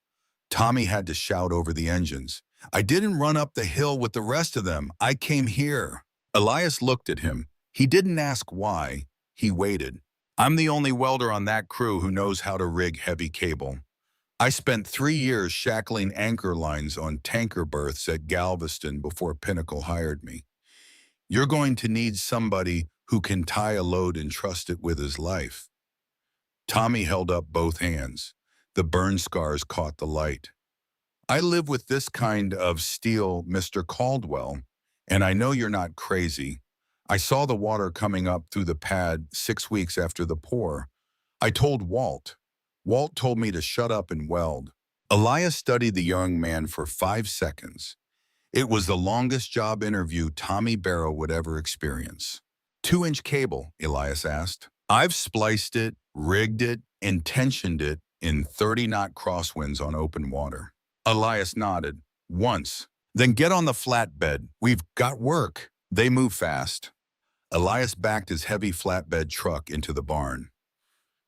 A: Tommy had to shout over the engines, "I didn't run up the hill with the rest of them. I came here." Elias looked at him. He didn't ask why. He waited. "I'm the only welder on that crew who knows how to rig heavy cable. I spent 3 years shackling anchor lines on tanker berths at Galveston before Pinnacle hired me. You're going to need somebody who can tie a load and trust it with his life." Tommy held up both hands. The burn scars caught the light. "I live with this kind of steel, Mr. Caldwell, and I know you're not crazy. I saw the water coming up through the pad 6 weeks after the pour. I told Walt. Walt told me to shut up and weld." Elias studied the young man for 5 seconds. It was the longest job interview Tommy Barrow would ever experience. 2-inch cable, Elias asked. "I've spliced it, rigged it, and tensioned it in 30-knot crosswinds on open water." Elias nodded. "Once. Then get on the flatbed. We've got work." They moved fast. Elias backed his heavy flatbed truck into the barn.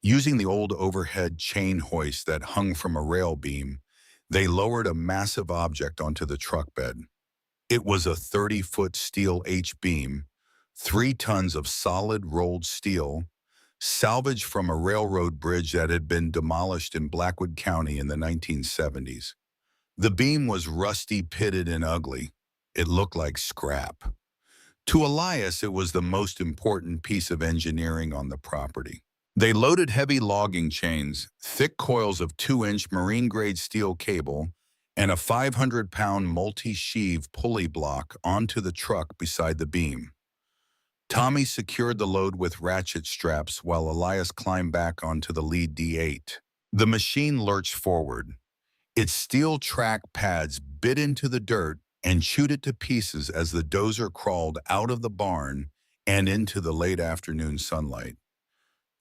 A: Using the old overhead chain hoist that hung from a rail beam, They lowered a massive object onto the truck bed. It was a 30-foot steel H-beam, 3 tons of solid rolled steel, salvaged from a railroad bridge that had been demolished in Blackwood County in the 1970s. The beam was rusty, pitted, and ugly. It looked like scrap. To Elias, it was the most important piece of engineering on the property. They loaded heavy logging chains, thick coils of 2-inch marine-grade steel cable, and a 500-pound multi-sheave pulley block onto the truck beside the beam. Tommy secured the load with ratchet straps while Elias climbed back onto the lead D8. The machine lurched forward. Its steel track pads bit into the dirt and chewed it to pieces as the dozer crawled out of the barn and into the late afternoon sunlight.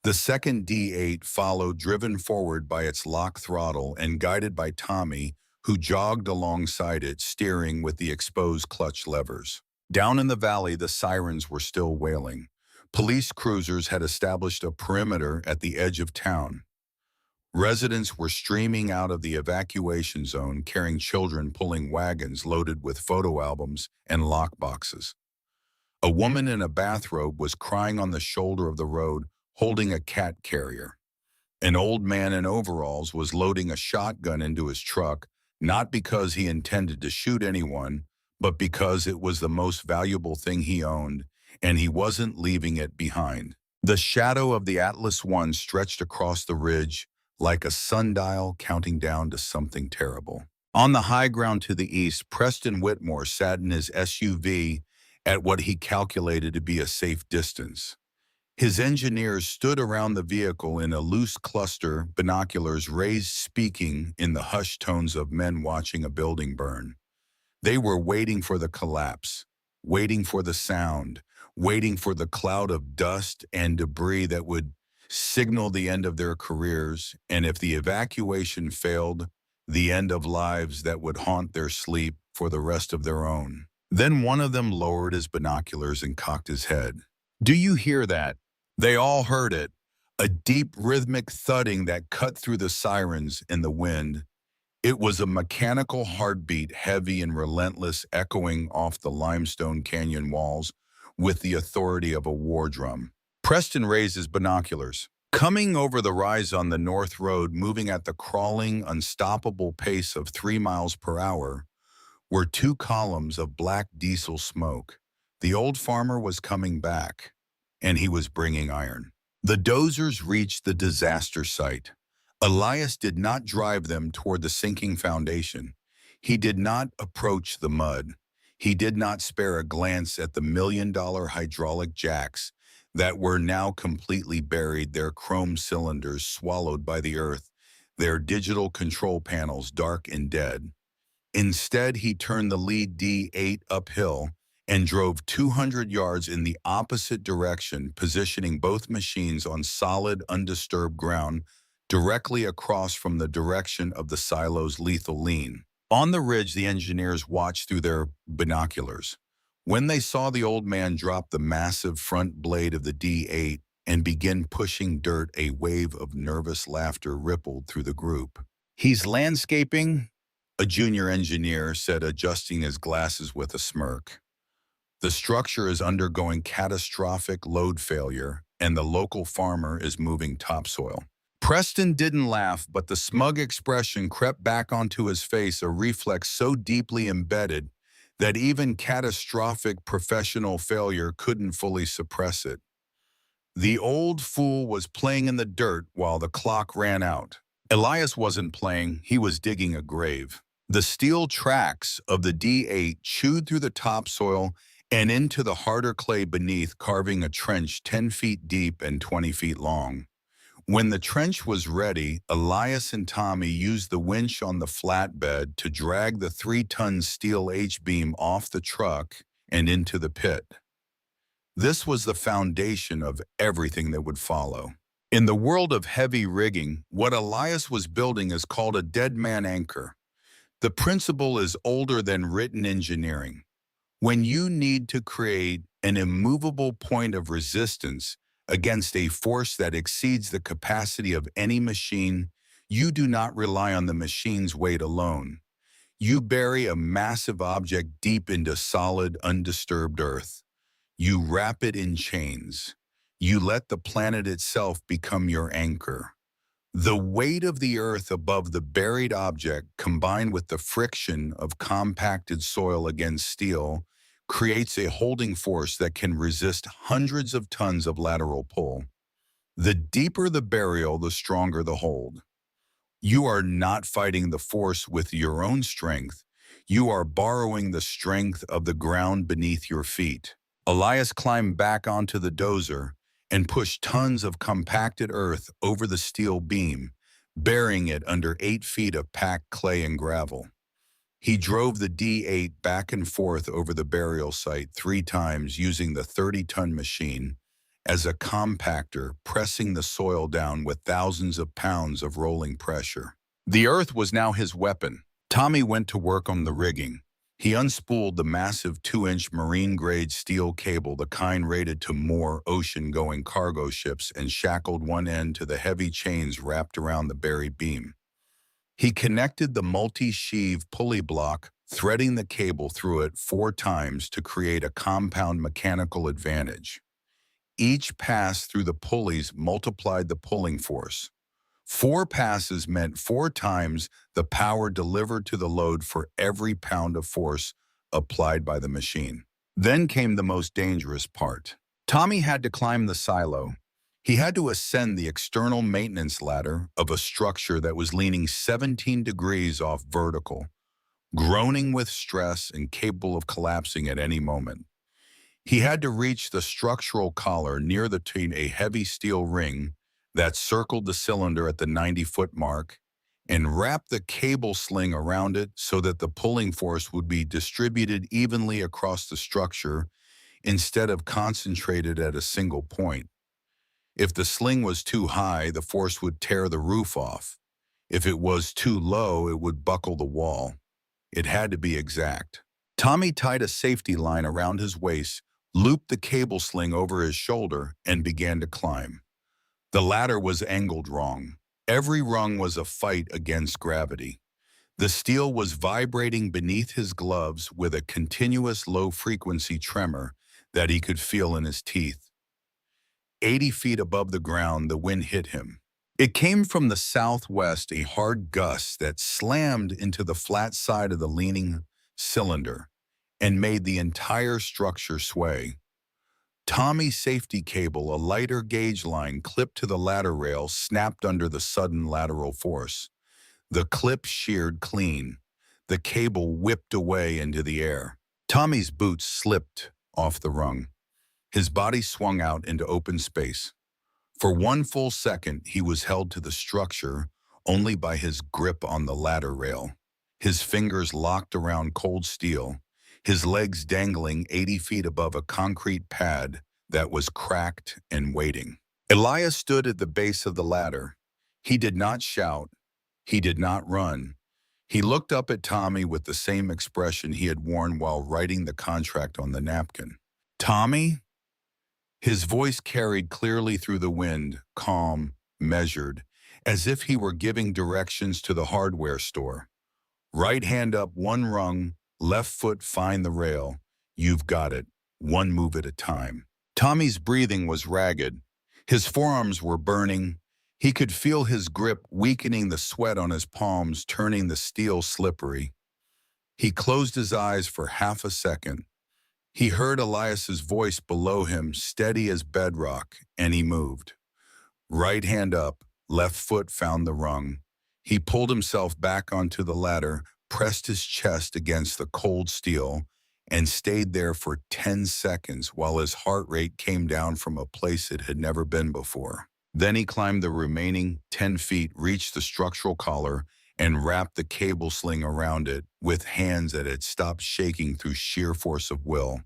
A: The second D8 followed, driven forward by its lock throttle and guided by Tommy, who jogged alongside it, steering with the exposed clutch levers. Down in the valley, the sirens were still wailing. Police cruisers had established a perimeter at the edge of town. Residents were streaming out of the evacuation zone, carrying children pulling wagons loaded with photo albums and lockboxes. A woman in a bathrobe was crying on the shoulder of the road, holding a cat carrier. An old man in overalls was loading a shotgun into his truck, not because he intended to shoot anyone, but because it was the most valuable thing he owned, and he wasn't leaving it behind. The shadow of the Atlas I stretched across the ridge like a sundial counting down to something terrible. On the high ground to the east, Preston Whitmore sat in his SUV at what he calculated to be a safe distance. His engineers stood around the vehicle in a loose cluster, binoculars raised, speaking in the hushed tones of men watching a building burn. They were waiting for the collapse, waiting for the sound, waiting for the cloud of dust and debris that would signal the end of their careers, and if the evacuation failed, the end of lives that would haunt their sleep for the rest of their own. Then one of them lowered his binoculars and cocked his head. "Do you hear that?" They all heard it, a deep rhythmic thudding that cut through the sirens and the wind. It was a mechanical heartbeat, heavy and relentless, echoing off the limestone canyon walls with the authority of a war drum. Preston raised his binoculars. Coming over the rise on the north road, moving at the crawling, unstoppable pace of 3 miles per hour, were 2 columns of black diesel smoke. The old farmer was coming back, and he was bringing iron. The dozers reached the disaster site. Elias did not drive them toward the sinking foundation. He did not approach the mud. He did not spare a glance at the $1-million hydraulic jacks that were now completely buried, their chrome cylinders swallowed by the earth, their digital control panels dark and dead. Instead, he turned the lead D8 uphill and drove 200 yards in the opposite direction, positioning both machines on solid, undisturbed ground directly across from the direction of the silo's lethal lean. On the ridge, the engineers watched through their binoculars. When they saw the old man drop the massive front blade of the D8 and begin pushing dirt, a wave of nervous laughter rippled through the group. "He's landscaping," a junior engineer said, adjusting his glasses with a smirk. "The structure is undergoing catastrophic load failure, and the local farmer is moving topsoil." Preston didn't laugh, but the smug expression crept back onto his face, a reflex so deeply embedded that even catastrophic professional failure couldn't fully suppress it. The old fool was playing in the dirt while the clock ran out. Elias wasn't playing, he was digging a grave. The steel tracks of the D8 chewed through the topsoil and into the harder clay beneath, carving a trench 10 feet deep and 20 feet long. When the trench was ready, Elias and Tommy used the winch on the flatbed to drag the 3-ton steel H-beam off the truck and into the pit. This was the foundation of everything that would follow. In the world of heavy rigging, what Elias was building is called a dead man anchor. The principle is older than written engineering. When you need to create an immovable point of resistance against a force that exceeds the capacity of any machine, You do not rely on the machine's weight alone. You bury a massive object deep into solid, undisturbed earth. You wrap it in chains. You let the planet itself become your anchor. The weight of the earth above the buried object, combined with the friction of compacted soil against steel, creates a holding force that can resist hundreds of tons of lateral pull. The deeper the burial, the stronger the hold. You are not fighting the force with your own strength. You are borrowing the strength of the ground beneath your feet. Elias climbed back onto the dozer and pushed tons of compacted earth over the steel beam, burying it under 8 feet of packed clay and gravel. He drove the D8 back and forth over the burial site 3 times using the 30-ton machine as a compactor, pressing the soil down with thousands of pounds of rolling pressure. The earth was now his weapon. Tommy went to work on the rigging. He unspooled the massive 2-inch marine-grade steel cable, the kind rated to moor ocean-going cargo ships, and shackled one end to the heavy chains wrapped around the buried beam. He connected the multi-sheave pulley block, threading the cable through it 4 times to create a compound mechanical advantage. Each pass through the pulleys multiplied the pulling force. 4 passes meant 4 times the power delivered to the load for every pound of force applied by the machine. Then came the most dangerous part. Tommy had to climb the silo. He had to ascend the external maintenance ladder of a structure that was leaning 17 degrees off vertical, groaning with stress and capable of collapsing at any moment. He had to reach the structural collar near a heavy steel ring that circled the cylinder at the 90-foot mark and wrap the cable sling around it so that the pulling force would be distributed evenly across the structure instead of concentrated at a single point. If the sling was too high, the force would tear the roof off. If it was too low, it would buckle the wall. It had to be exact. Tommy tied a safety line around his waist, looped the cable sling over his shoulder, and began to climb. The ladder was angled wrong. Every rung was a fight against gravity. The steel was vibrating beneath his gloves with a continuous low-frequency tremor that he could feel in his teeth. 80 feet above the ground, the wind hit him. It came from the southwest, a hard gust that slammed into the flat side of the leaning cylinder and made the entire structure sway. Tommy's safety cable, a lighter gauge line clipped to the ladder rail, snapped under the sudden lateral force. The clip sheared clean. The cable whipped away into the air. Tommy's boots slipped off the rung. His body swung out into open space. For 1 full second, he was held to the structure only by his grip on the ladder rail. His fingers locked around cold steel, his legs dangling 80 feet above a concrete pad that was cracked and waiting. Elias stood at the base of the ladder. He did not shout. He did not run. He looked up at Tommy with the same expression he had worn while writing the contract on the napkin. "Tommy?" His voice carried clearly through the wind, calm, measured, as if he were giving directions to the hardware store. "Right hand up 1 rung, left foot find the rail. You've got it, 1 move at a time." Tommy's breathing was ragged. His forearms were burning. He could feel his grip weakening, the sweat on his palms turning the steel slippery. He closed his eyes for half a second. He heard Elias's voice below him, steady as bedrock, and he moved. Right hand up, left foot found the rung. He pulled himself back onto the ladder, pressed his chest against the cold steel, and stayed there for 10 seconds while his heart rate came down from a place it had never been before. Then he climbed the remaining 10 feet, reached the structural collar, and wrapped the cable sling around it with hands that had stopped shaking through sheer force of will.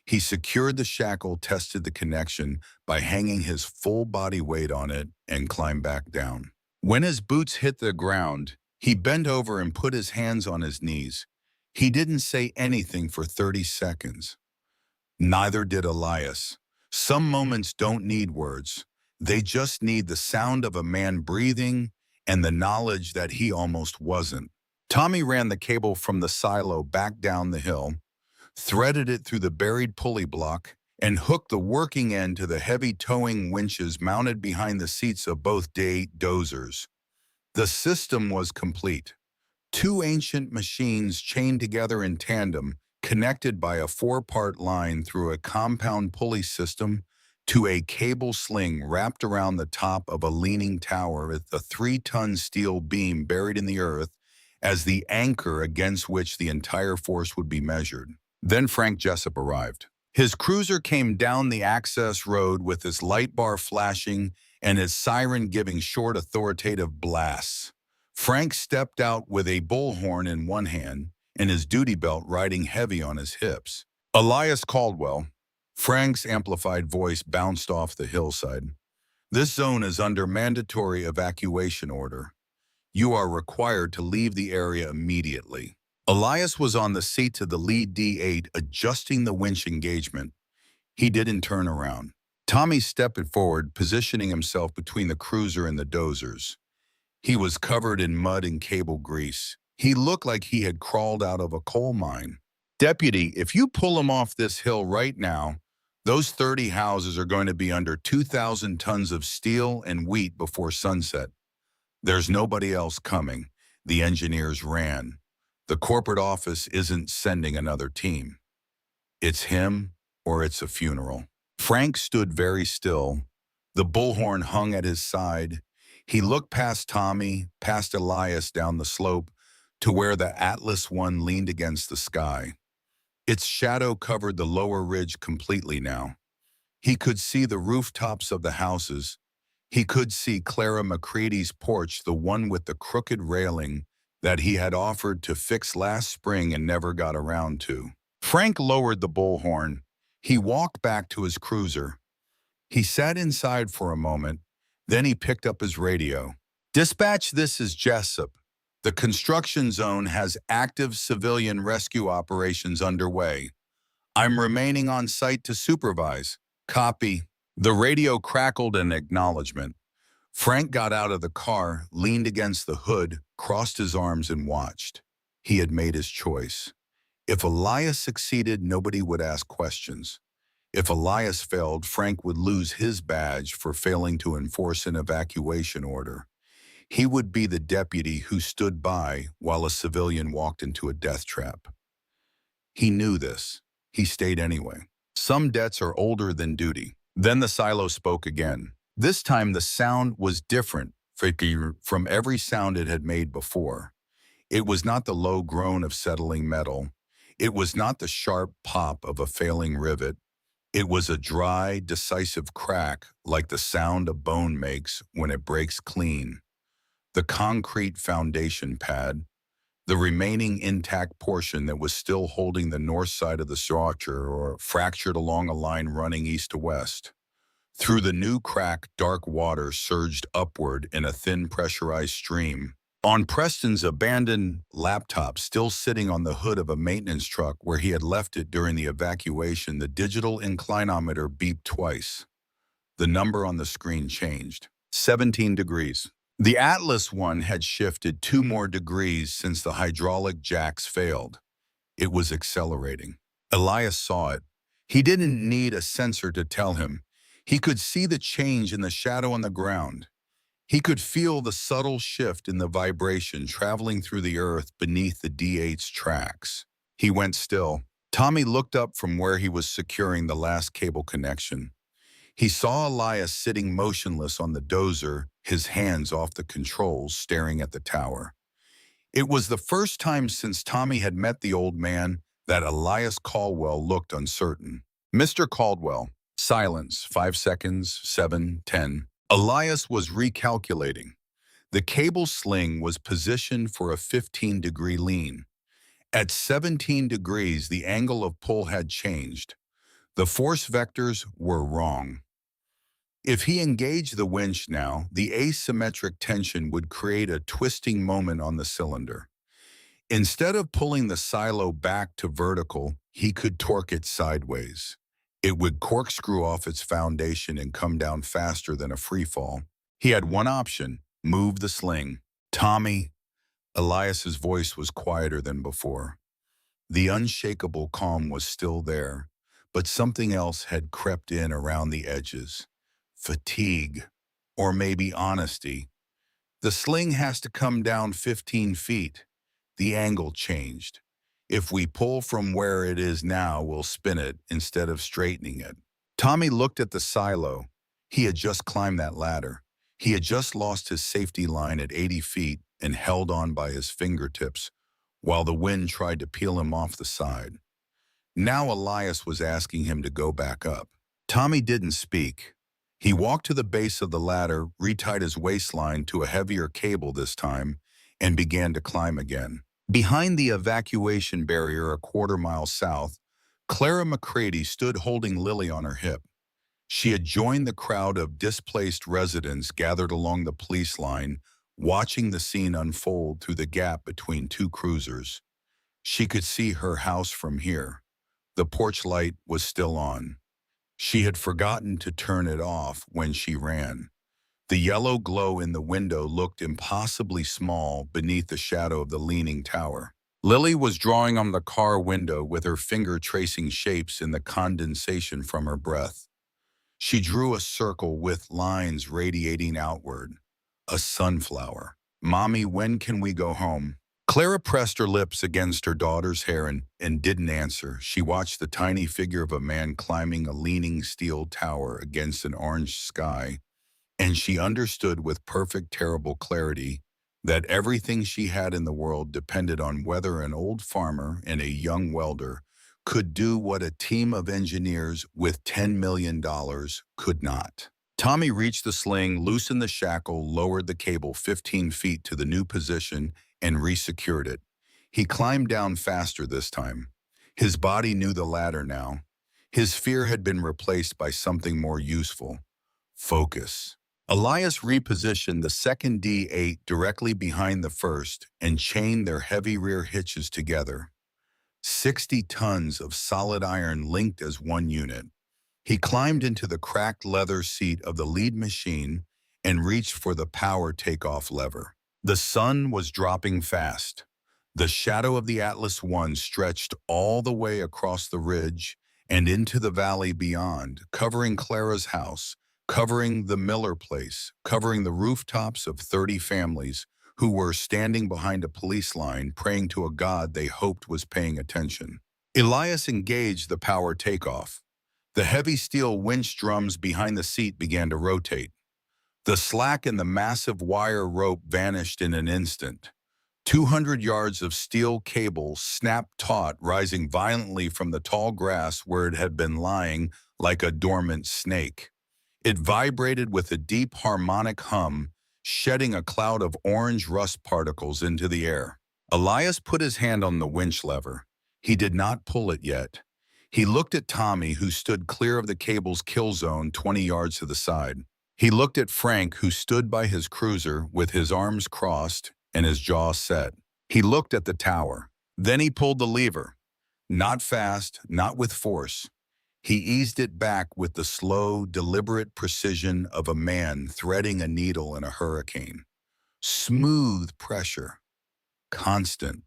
A: He secured the shackle, tested the connection by hanging his full body weight on it, and climbed back down. When his boots hit the ground, he bent over and put his hands on his knees. He didn't say anything for 30 seconds. Neither did Elias. Some moments don't need words. They just need the sound of a man breathing and the knowledge that he almost wasn't. Tommy ran the cable from the silo back down the hill, threaded it through the buried pulley block, and hooked the working end to the heavy towing winches mounted behind the seats of both dozers. The system was complete. Two ancient machines chained together in tandem, connected by a four-part line through a compound pulley system to a cable sling wrapped around the top of a leaning tower with a 3-ton steel beam buried in the earth as the anchor against which the entire force would be measured. Then Frank Jessup arrived. His cruiser came down the access road with his light bar flashing and his siren giving short authoritative blasts. Frank stepped out with a bullhorn in one hand and his duty belt riding heavy on his hips. Elias Caldwell, Frank's amplified voice bounced off the hillside. This zone is under mandatory evacuation order. You are required to leave the area immediately. Elias was on the seat to the lead D8 adjusting the winch engagement. He didn't turn around. Tommy stepped forward, positioning himself between the cruiser and the dozers. He was covered in mud and cable grease. He looked like he had crawled out of a coal mine. Deputy, if you pull him off this hill right now, those 30 houses are going to be under 2,000 tons of steel and wheat before sunset. There's nobody else coming. The engineers ran. The corporate office isn't sending another team. It's him or it's a funeral. Frank stood very still. The bullhorn hung at his side. He looked past Tommy, past Elias down the slope, to where the Atlas I leaned against the sky. Its shadow covered the lower ridge completely now. He could see the rooftops of the houses. He could see Clara McCready's porch, the one with the crooked railing that he had offered to fix last spring and never got around to. Frank lowered the bullhorn. He walked back to his cruiser. He sat inside for a moment. Then he picked up his radio. Dispatch, this is Jessup. The construction zone has active civilian rescue operations underway. I'm remaining on site to supervise. Copy. The radio crackled in acknowledgement. Frank got out of the car, leaned against the hood, crossed his arms and watched. He had made his choice. If Elias succeeded, nobody would ask questions. If Elias failed, Frank would lose his badge for failing to enforce an evacuation order. He would be the deputy who stood by while a civilian walked into a death trap. He knew this. He stayed anyway. Some debts are older than duty. Then the silo spoke again. This time the sound was different from every sound it had made before. It was not the low groan of settling metal. It was not the sharp pop of a failing rivet. It was a dry, decisive crack like the sound a bone makes when it breaks clean. The concrete foundation pad, the remaining intact portion that was still holding the north side of the structure or fractured along a line running east to west. Through the new crack, dark water surged upward in a thin pressurized stream. On Preston's abandoned laptop still sitting on the hood of a maintenance truck where he had left it during the evacuation, the digital inclinometer beeped twice. The number on the screen changed. 17 degrees. The Atlas I had shifted 2 more degrees since the hydraulic jacks failed. It was accelerating. Elias saw it. He didn't need a sensor to tell him. He could see the change in the shadow on the ground. He could feel the subtle shift in the vibration traveling through the earth beneath the D8's tracks. He went still. Tommy looked up from where he was securing the last cable connection. He saw Elias sitting motionless on the dozer, his hands off the controls, staring at the tower. It was the first time since Tommy had met the old man that Elias Caldwell looked uncertain. Mr. Caldwell. Silence. 5 seconds. 7, 10. Elias was recalculating. The cable sling was positioned for a 15-degree lean. At 17 degrees, the angle of pull had changed. The force vectors were wrong. If he engaged the winch now, the asymmetric tension would create a twisting moment on the cylinder. Instead of pulling the silo back to vertical, he could torque it sideways. It would corkscrew off its foundation and come down faster than a free fall. He had one option, Move the sling. Tommy. Elias's voice was quieter than before. The unshakable calm was still there, but something else had crept in around the edges. Fatigue, or maybe honesty. The sling has to come down 15 feet. The angle changed. If we pull from where it is now, we'll spin it instead of straightening it. Tommy looked at the silo. He had just climbed that ladder. He had just lost his safety line at 80 feet and held on by his fingertips while the wind tried to peel him off the side. Now Elias was asking him to go back up. Tommy didn't speak. He walked to the base of the ladder, retied his waistline to a heavier cable this time, and began to climb again. Behind the evacuation barrier a quarter-mile south, Clara McCready stood holding Lily on her hip. She had joined the crowd of displaced residents gathered along the police line, watching the scene unfold through the gap between two cruisers. She could see her house from here. The porch light was still on. She had forgotten to turn it off when she ran. The yellow glow in the window looked impossibly small beneath the shadow of the leaning tower. Lily was drawing on the car window with her finger tracing shapes in the condensation from her breath. She drew a circle with lines radiating outward. A sunflower. "Mommy, when can we go home?" Clara pressed her lips against her daughter's hair and didn't answer. She watched the tiny figure of a man climbing a leaning steel tower against an orange sky, and she understood with perfect, terrible clarity that everything she had in the world depended on whether an old farmer and a young welder could do what a team of engineers with $10 million could not. Tommy reached the sling, loosened the shackle, lowered the cable 15 feet to the new position, and resecured it. He climbed down faster this time. His body knew the ladder now. His fear had been replaced by something more useful. Focus. Elias repositioned the second D8 directly behind the first and chained their heavy rear hitches together. 60 tons of solid iron linked as one unit. He climbed into the cracked leather seat of the lead machine and reached for the power takeoff lever. The sun was dropping fast. The shadow of the Atlas I stretched all the way across the ridge and into the valley beyond, covering Clara's house, covering the Miller place, covering the rooftops of 30 families who were standing behind a police line praying to a God they hoped was paying attention. Elias engaged the power takeoff. The heavy steel winch drums behind the seat began to rotate. The slack in the massive wire rope vanished in an instant. 200 yards of steel cable snapped taut, rising violently from the tall grass where it had been lying like a dormant snake. It vibrated with a deep harmonic hum, shedding a cloud of orange rust particles into the air. Elias put his hand on the winch lever. He did not pull it yet. He looked at Tommy, who stood clear of the cable's kill zone 20 yards to the side. He looked at Frank, who stood by his cruiser with his arms crossed and his jaw set. He looked at the tower. Then he pulled the lever. Not fast, not with force. He eased it back with the slow, deliberate precision of a man threading a needle in a hurricane. Smooth pressure. Constant.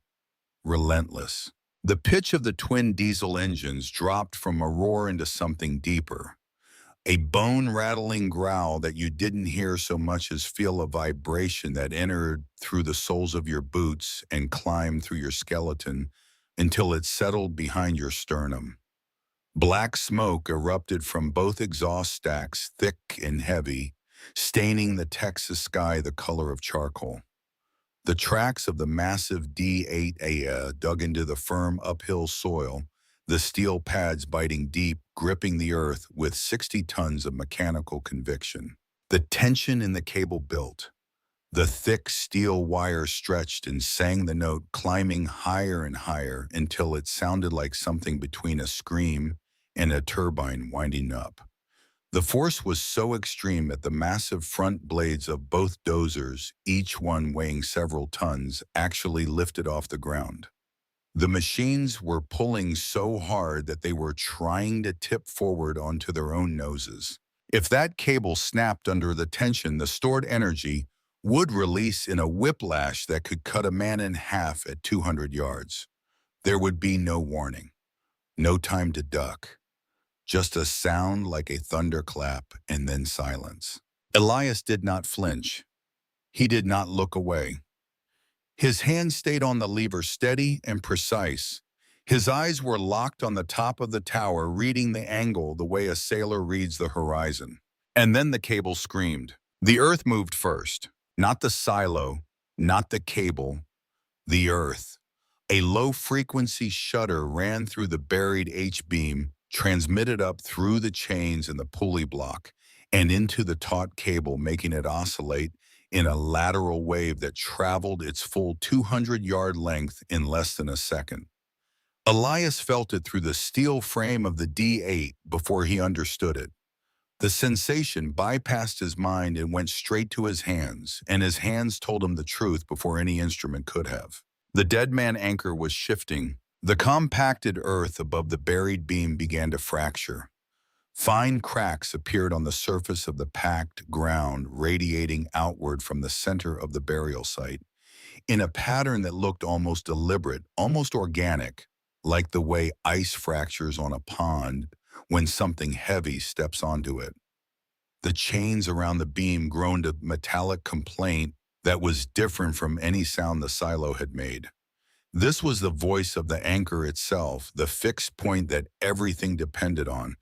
A: Relentless. The pitch of the twin diesel engines dropped from a roar into something deeper. A bone-rattling growl that you didn't hear so much as feel a vibration that entered through the soles of your boots and climbed through your skeleton until it settled behind your sternum. Black smoke erupted from both exhaust stacks, thick and heavy, staining the Texas sky the color of charcoal. The tracks of the massive D8A dug into the firm uphill soil, the steel pads biting deep, gripping the earth with 60 tons of mechanical conviction. The tension in the cable built. The thick steel wire stretched and sang the note, climbing higher and higher until it sounded like something between a scream and a turbine winding up. The force was so extreme that the massive front blades of both dozers, each one weighing several tons, actually lifted off the ground. The machines were pulling so hard that they were trying to tip forward onto their own noses. If that cable snapped under the tension, the stored energy would release in a whiplash that could cut a man in half at 200 yards. There would be no warning, no time to duck, just a sound like a thunderclap and then silence. Elias did not flinch. He did not look away. His hand stayed on the lever steady and precise. His eyes were locked on the top of the tower, reading the angle the way a sailor reads the horizon. And then the cable screamed. The earth moved first. Not the silo, not the cable, the earth. A low-frequency shudder ran through the buried H-beam, transmitted up through the chains and the pulley block, and into the taut cable, making it oscillate in a lateral wave that traveled its full 200-yard length in less than a second. Elias felt it through the steel frame of the D8 before he understood it. The sensation bypassed his mind and went straight to his hands, and his hands told him the truth before any instrument could have. The dead man anchor was shifting. The compacted earth above the buried beam began to fracture. Fine cracks appeared on the surface of the packed ground, radiating outward from the center of the burial site, in a pattern that looked almost deliberate, almost organic, like the way ice fractures on a pond when something heavy steps onto it. The chains around the beam groaned a metallic complaint that was different from any sound the silo had made. This was the voice of the anchor itself, the fixed point that everything depended on,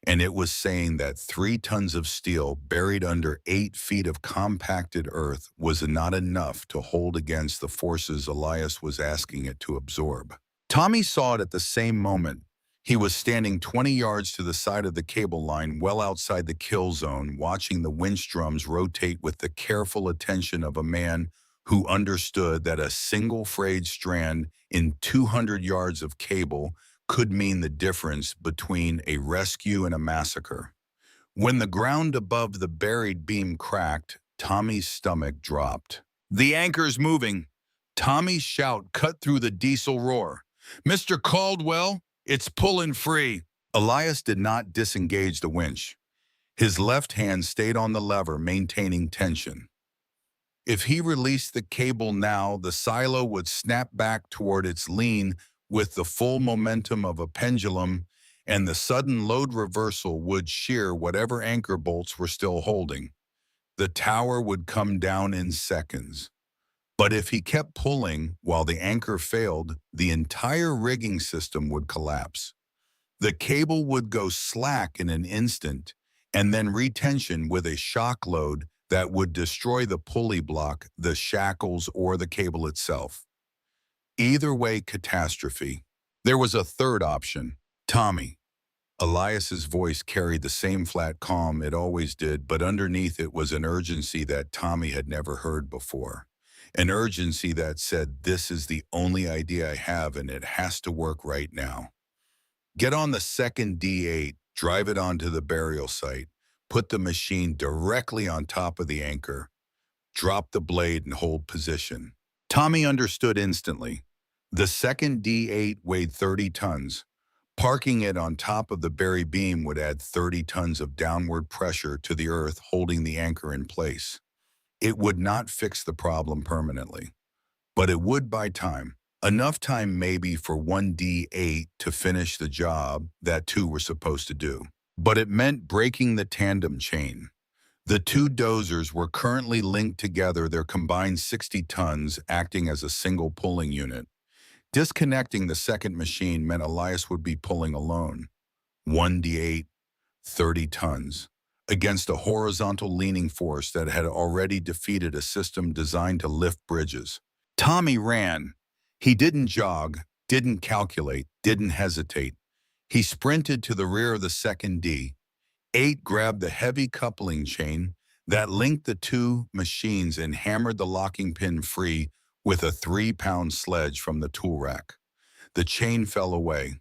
A: and it was saying that 3 tons of steel buried under 8 feet of compacted earth was not enough to hold against the forces Elias was asking it to absorb. Tommy saw it at the same moment. He was standing 20 yards to the side of the cable line, well outside the kill zone, watching the winch drums rotate with the careful attention of a man who understood that a single frayed strand in 200 yards of cable could mean the difference between a rescue and a massacre. When the ground above the buried beam cracked, Tommy's stomach dropped. "The anchor's moving!" Tommy's shout cut through the diesel roar. "Mr. Caldwell, it's pulling free!" Elias did not disengage the winch. His left hand stayed on the lever, maintaining tension. If he released the cable now, the silo would snap back toward its lean with the full momentum of a pendulum, and the sudden load reversal would shear whatever anchor bolts were still holding. The tower would come down in seconds. But if he kept pulling while the anchor failed, the entire rigging system would collapse. The cable would go slack in an instant, and then retension with a shock load that would destroy the pulley block, the shackles, or the cable itself. Either way, catastrophe. There was a third option. Tommy. Elias's voice carried the same flat calm it always did, but underneath it was an urgency that Tommy had never heard before. An urgency that said, "This is the only idea I have, and it has to work right now." Get on the second D8, drive it onto the burial site, put the machine directly on top of the anchor, drop the blade and hold position. Tommy understood instantly. The second D8 weighed 30 tons. Parking it on top of the buried beam would add 30 tons of downward pressure to the earth, holding the anchor in place. It would not fix the problem permanently, but it would buy time. Enough time maybe for one D8 to finish the job that 2 were supposed to do. But it meant breaking the tandem chain. The 2 dozers were currently linked together, their combined 60 tons acting as a single pulling unit. Disconnecting the second machine meant Elias would be pulling alone. 1 D8, 30 tons, against a horizontal leaning force that had already defeated a system designed to lift bridges. Tommy ran. He didn't jog, didn't calculate, didn't hesitate. He sprinted to the rear of the second D8, grabbed the heavy coupling chain that linked the 2 machines, and hammered the locking pin free with a 3-pound sledge from the tool rack. The chain fell away.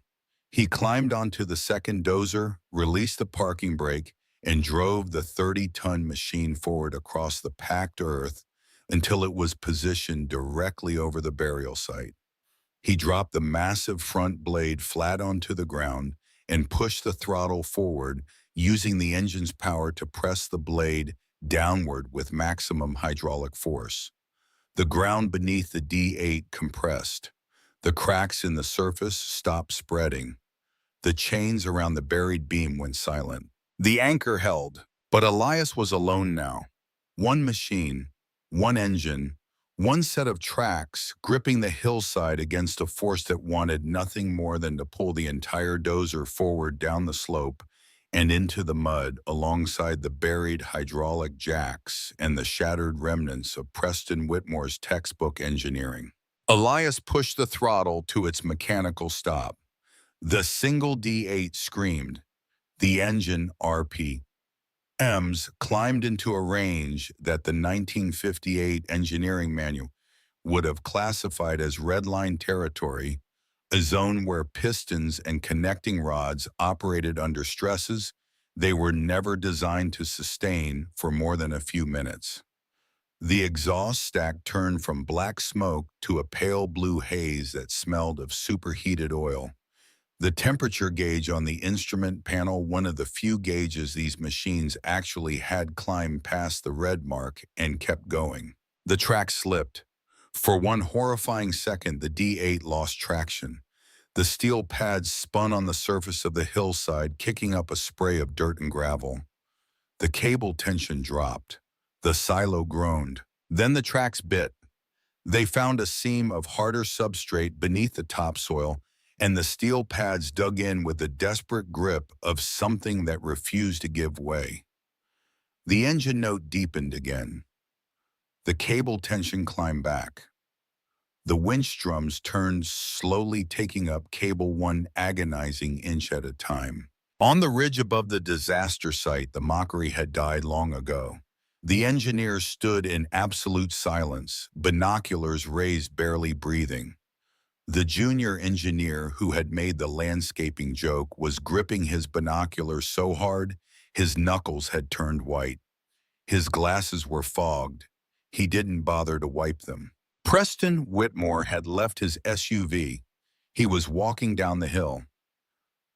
A: He climbed onto the second dozer, released the parking brake, and drove the 30-ton machine forward across the packed earth until it was positioned directly over the burial site. He dropped the massive front blade flat onto the ground and pushed the throttle forward, using the engine's power to press the blade downward with maximum hydraulic force. The ground beneath the D8 compressed. The cracks in the surface stopped spreading. The chains around the buried beam went silent. The anchor held, but Elias was alone now. One machine, one engine, one set of tracks gripping the hillside against a force that wanted nothing more than to pull the entire dozer forward down the slope and into the mud alongside the buried hydraulic jacks and the shattered remnants of Preston Whitmore's textbook engineering. Elias pushed the throttle to its mechanical stop. The single D8 screamed. The engine RPMs climbed into a range that the 1958 engineering manual would have classified as red line territory, a zone where pistons and connecting rods operated under stresses they were never designed to sustain for more than a few minutes. The exhaust stack turned from black smoke to a pale blue haze that smelled of superheated oil. The temperature gauge on the instrument panel, one of the few gauges these machines actually had, climbed past the red mark and kept going. The track slipped. For one horrifying second, the D8 lost traction. The steel pads spun on the surface of the hillside, kicking up a spray of dirt and gravel. The cable tension dropped. The silo groaned. Then the tracks bit. They found a seam of harder substrate beneath the topsoil, and the steel pads dug in with the desperate grip of something that refused to give way. The engine note deepened again. The cable tension climbed back. The winch drums turned slowly, taking up cable one agonizing inch at a time. On the ridge above the disaster site, the mockery had died long ago. The engineers stood in absolute silence, binoculars raised, barely breathing. The junior engineer who had made the landscaping joke was gripping his binoculars so hard his knuckles had turned white. His glasses were fogged. He didn't bother to wipe them. Preston Whitmore had left his SUV. He was walking down the hill.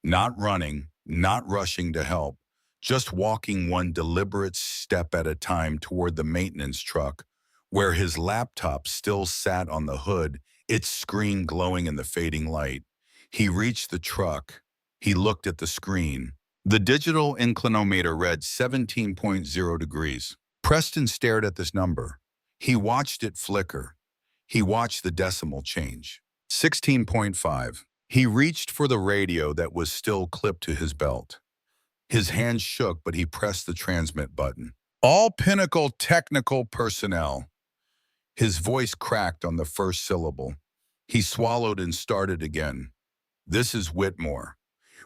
A: Not running, not rushing to help, just walking one deliberate step at a time toward the maintenance truck, where his laptop still sat on the hood, its screen glowing in the fading light. He reached the truck. He looked at the screen. The digital inclinometer read 17.0 degrees. Preston stared at this number. He watched it flicker. He watched the decimal change. 16.5. He reached for the radio that was still clipped to his belt. His hand shook, but he pressed the transmit button. All Pinnacle technical personnel. His voice cracked on the first syllable. He swallowed and started again. This is Whitmore.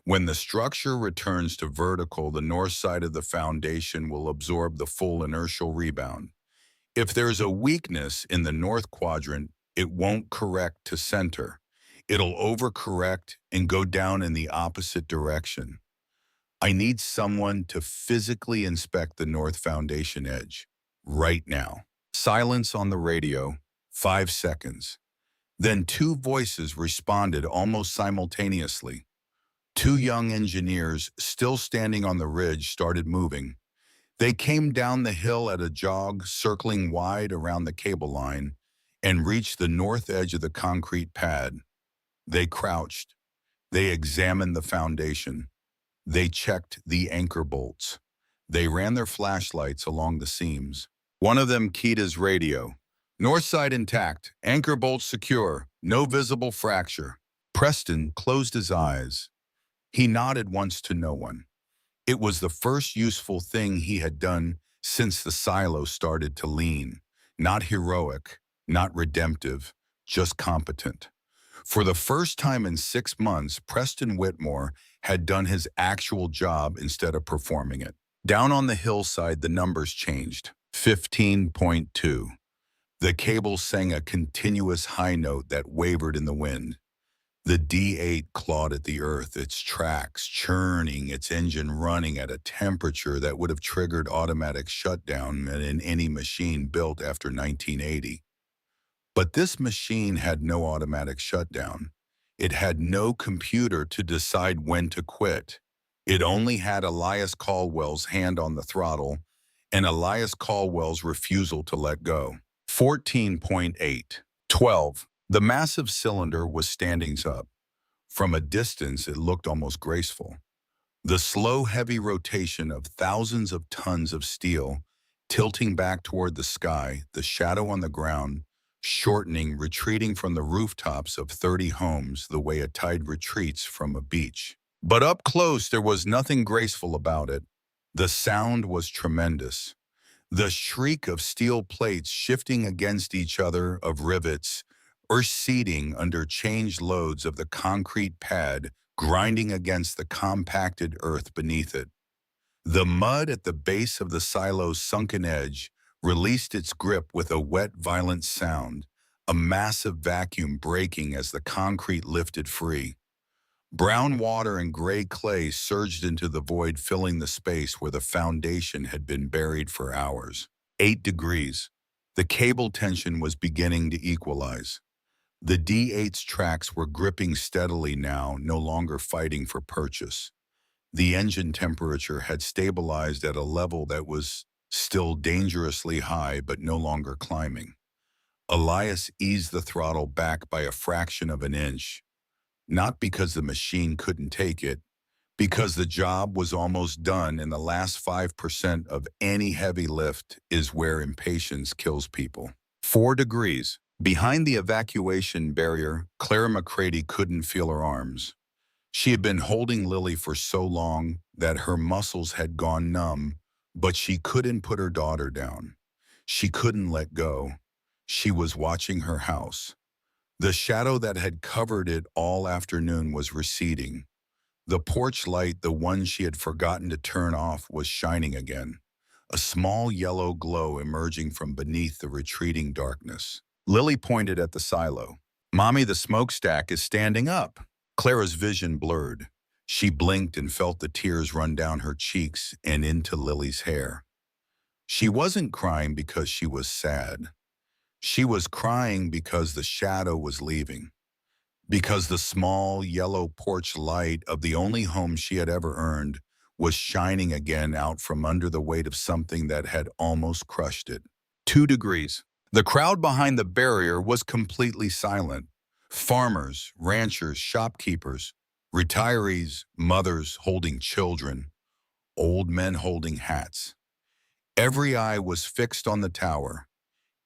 A: When the structure returns to vertical, the north side of the foundation will absorb the full inertial rebound. If there's a weakness in the north quadrant, it won't correct to center. It'll overcorrect and go down in the opposite direction. I need someone to physically inspect the north foundation edge, right now. Silence on the radio, 5 seconds. Then two voices responded almost simultaneously. Two young engineers, still standing on the ridge, started moving. They came down the hill at a jog, circling wide around the cable line, and reached the north edge of the concrete pad. They crouched. They examined the foundation. They checked the anchor bolts. They ran their flashlights along the seams. One of them keyed his radio. North side intact, anchor bolts secure, no visible fracture. Preston closed his eyes. He nodded once to no one. It was the first useful thing he had done since the silo started to lean. Not heroic, not redemptive, just competent. For the first time in 6 months, Preston Whitmore had done his actual job instead of performing it. Down on the hillside, the numbers changed. 15.2. The cable sang a continuous high note that wavered in the wind. The D8 clawed at the earth, its tracks churning, its engine running at a temperature that would have triggered automatic shutdown in any machine built after 1980. But this machine had no automatic shutdown. It had no computer to decide when to quit. It only had Elias Caldwell's hand on the throttle and Elias Caldwell's refusal to let go. 14.8. 12. The massive cylinder was standing up. From a distance, it looked almost graceful. The slow, heavy rotation of thousands of tons of steel, tilting back toward the sky, the shadow on the ground, shortening, retreating from the rooftops of 30 homes the way a tide retreats from a beach. But up close, there was nothing graceful about it. The sound was tremendous. The shriek of steel plates shifting against each other, of rivets, or seating under changed loads of the concrete pad grinding against the compacted earth beneath it. The mud at the base of the silo's sunken edge released its grip with a wet, violent sound, a massive vacuum breaking as the concrete lifted free. Brown water and gray clay surged into the void, filling the space where the foundation had been buried for hours. 8 degrees. The cable tension was beginning to equalize. The D8's tracks were gripping steadily now, no longer fighting for purchase. The engine temperature had stabilized at a level that was still dangerously high but no longer climbing. Elias eased the throttle back by a fraction of an inch, not because the machine couldn't take it, because the job was almost done, and the last 5% of any heavy lift is where impatience kills people. 4 degrees. Behind the evacuation barrier, Clara McCready couldn't feel her arms. She had been holding Lily for so long that her muscles had gone numb, but she couldn't put her daughter down. She couldn't let go. She was watching her house. The shadow that had covered it all afternoon was receding. The porch light, the one she had forgotten to turn off, was shining again, a small yellow glow emerging from beneath the retreating darkness. Lily pointed at the silo. "Mommy, the smokestack is standing up." Clara's vision blurred. She blinked and felt the tears run down her cheeks and into Lily's hair. She wasn't crying because she was sad. She was crying because the shadow was leaving, because the small yellow porch light of the only home she had ever earned was shining again out from under the weight of something that had almost crushed it. 2 degrees. The crowd behind the barrier was completely silent. Farmers, ranchers, shopkeepers, retirees, mothers holding children, old men holding hats. Every eye was fixed on the tower.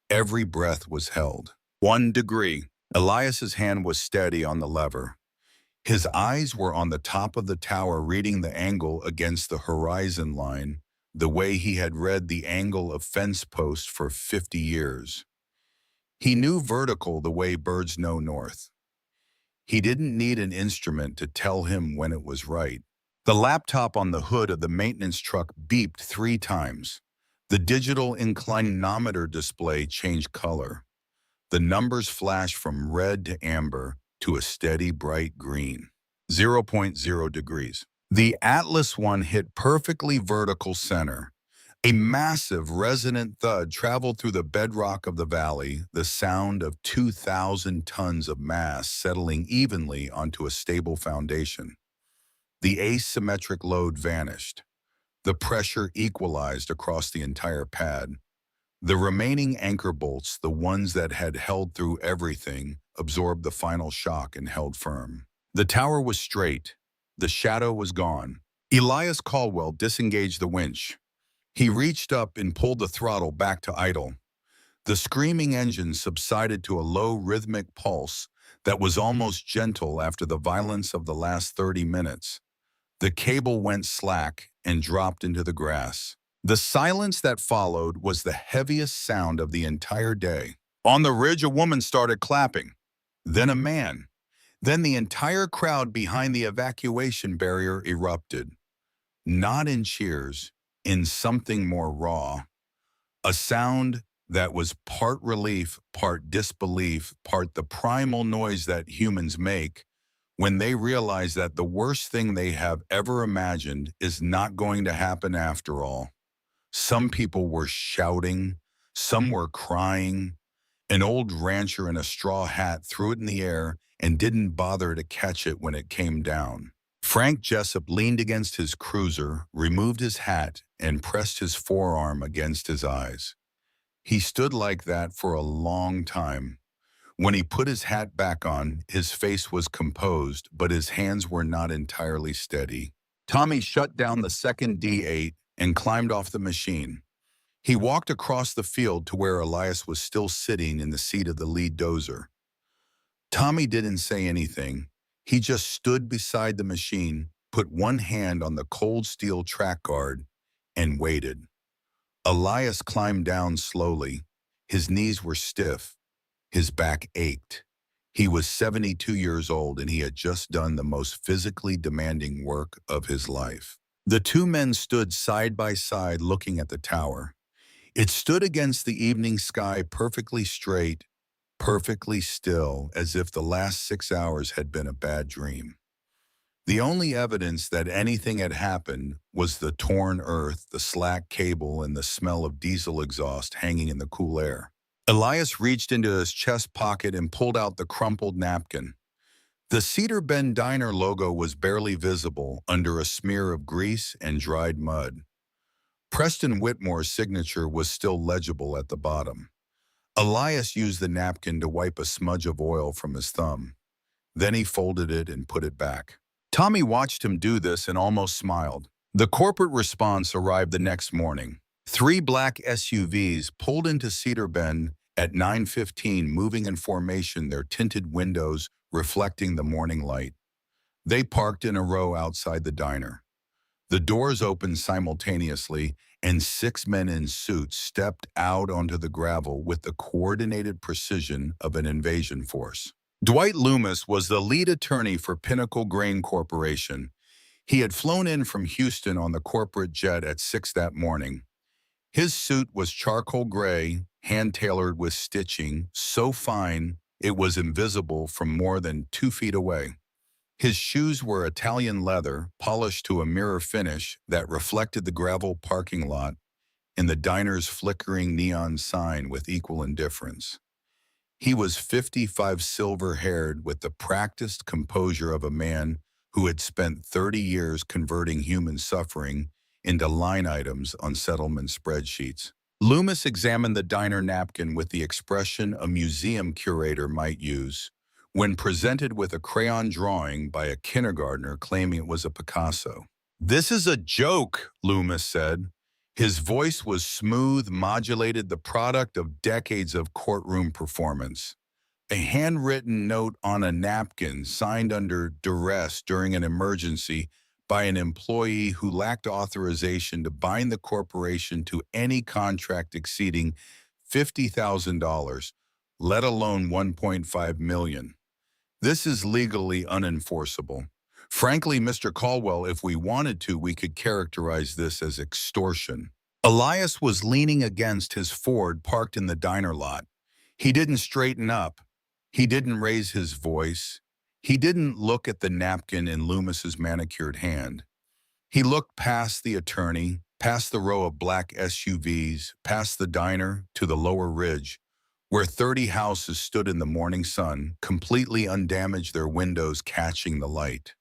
A: Every breath was held. 1 degree. Elias's hand was steady on the lever. His eyes were on the top of the tower, reading the angle against the horizon line, the way he had read the angle of fence posts for 50 years. He knew vertical the way birds know north. He didn't need an instrument to tell him when it was right. The laptop on the hood of the maintenance truck beeped 3 times. The digital inclinometer display changed color. The numbers flashed from red to amber to a steady bright green. 0 degrees. The Atlas one hit perfectly vertical center. A massive resonant thud traveled through the bedrock of the valley, the sound of 2,000 tons of mass settling evenly onto a stable foundation. The asymmetric load vanished. The pressure equalized across the entire pad. The remaining anchor bolts, the ones that had held through everything, absorbed the final shock and held firm. The tower was straight. The shadow was gone. Elias Caldwell disengaged the winch. He reached up and pulled the throttle back to idle. The screaming engine subsided to a low rhythmic pulse that was almost gentle after the violence of the last 30 minutes. The cable went slack and dropped into the grass. The silence that followed was the heaviest sound of the entire day. On the ridge, a woman started clapping. Then a man. Then the entire crowd behind the evacuation barrier erupted. Not in cheers, in something more raw. A sound that was part relief, part disbelief, part the primal noise that humans make when they realize that the worst thing they have ever imagined is not going to happen after all. Some people were shouting, some were crying. An old rancher in a straw hat threw it in the air and didn't bother to catch it when it came down. Frank Jessup leaned against his cruiser, removed his hat, and pressed his forearm against his eyes. He stood like that for a long time. When he put his hat back on, his face was composed, but his hands were not entirely steady. Tommy shut down the second D8 and climbed off the machine. He walked across the field to where Elias was still sitting in the seat of the lead dozer. Tommy didn't say anything. He just stood beside the machine, put one hand on the cold steel track guard, and waited. Elias climbed down slowly. His knees were stiff. His back ached. He was 72 years old and he had just done the most physically demanding work of his life. The two men stood side by side looking at the tower. It stood against the evening sky perfectly straight, perfectly still, as if the last 6 hours had been a bad dream. The only evidence that anything had happened was the torn earth, the slack cable, and the smell of diesel exhaust hanging in the cool air. Elias reached into his chest pocket and pulled out the crumpled napkin. The Cedar Bend Diner logo was barely visible under a smear of grease and dried mud. Preston Whitmore's signature was still legible at the bottom. Elias used the napkin to wipe a smudge of oil from his thumb. Then he folded it and put it back. Tommy watched him do this and almost smiled. The corporate response arrived the next morning. 3 black SUVs pulled into Cedar Bend at 9:15, moving in formation, their tinted windows reflecting the morning light. They parked in a row outside the diner. The doors opened simultaneously, and 6 men in suits stepped out onto the gravel with the coordinated precision of an invasion force. Dwight Loomis was the lead attorney for Pinnacle Grain Corporation. He had flown in from Houston on the corporate jet at 6 that morning. His suit was charcoal gray, hand-tailored with stitching, so fine it was invisible from more than 2 feet away. His shoes were Italian leather, polished to a mirror finish that reflected the gravel parking lot and the diner's flickering neon sign with equal indifference. He was 55, silver-haired, with the practiced composure of a man who had spent 30 years converting human suffering into line items on settlement spreadsheets. Loomis examined the diner napkin with the expression a museum curator might use when presented with a crayon drawing by a kindergartner claiming it was a Picasso. "This is a joke," Loomis said. His voice was smooth, modulated, the product of decades of courtroom performance. A handwritten note on a napkin signed under duress during an emergency by an employee who lacked authorization to bind the corporation to any contract exceeding $50,000, let alone $1.5 million. This is legally unenforceable. Frankly, Mr. Caldwell, if we wanted to, we could characterize this as extortion. Elias was leaning against his Ford parked in the diner lot. He didn't straighten up. He didn't raise his voice. He didn't look at the napkin in Loomis's manicured hand. He looked past the attorney, past the row of black SUVs, past the diner to the lower ridge, where 30 houses stood in the morning sun, completely undamaged, their windows catching the light.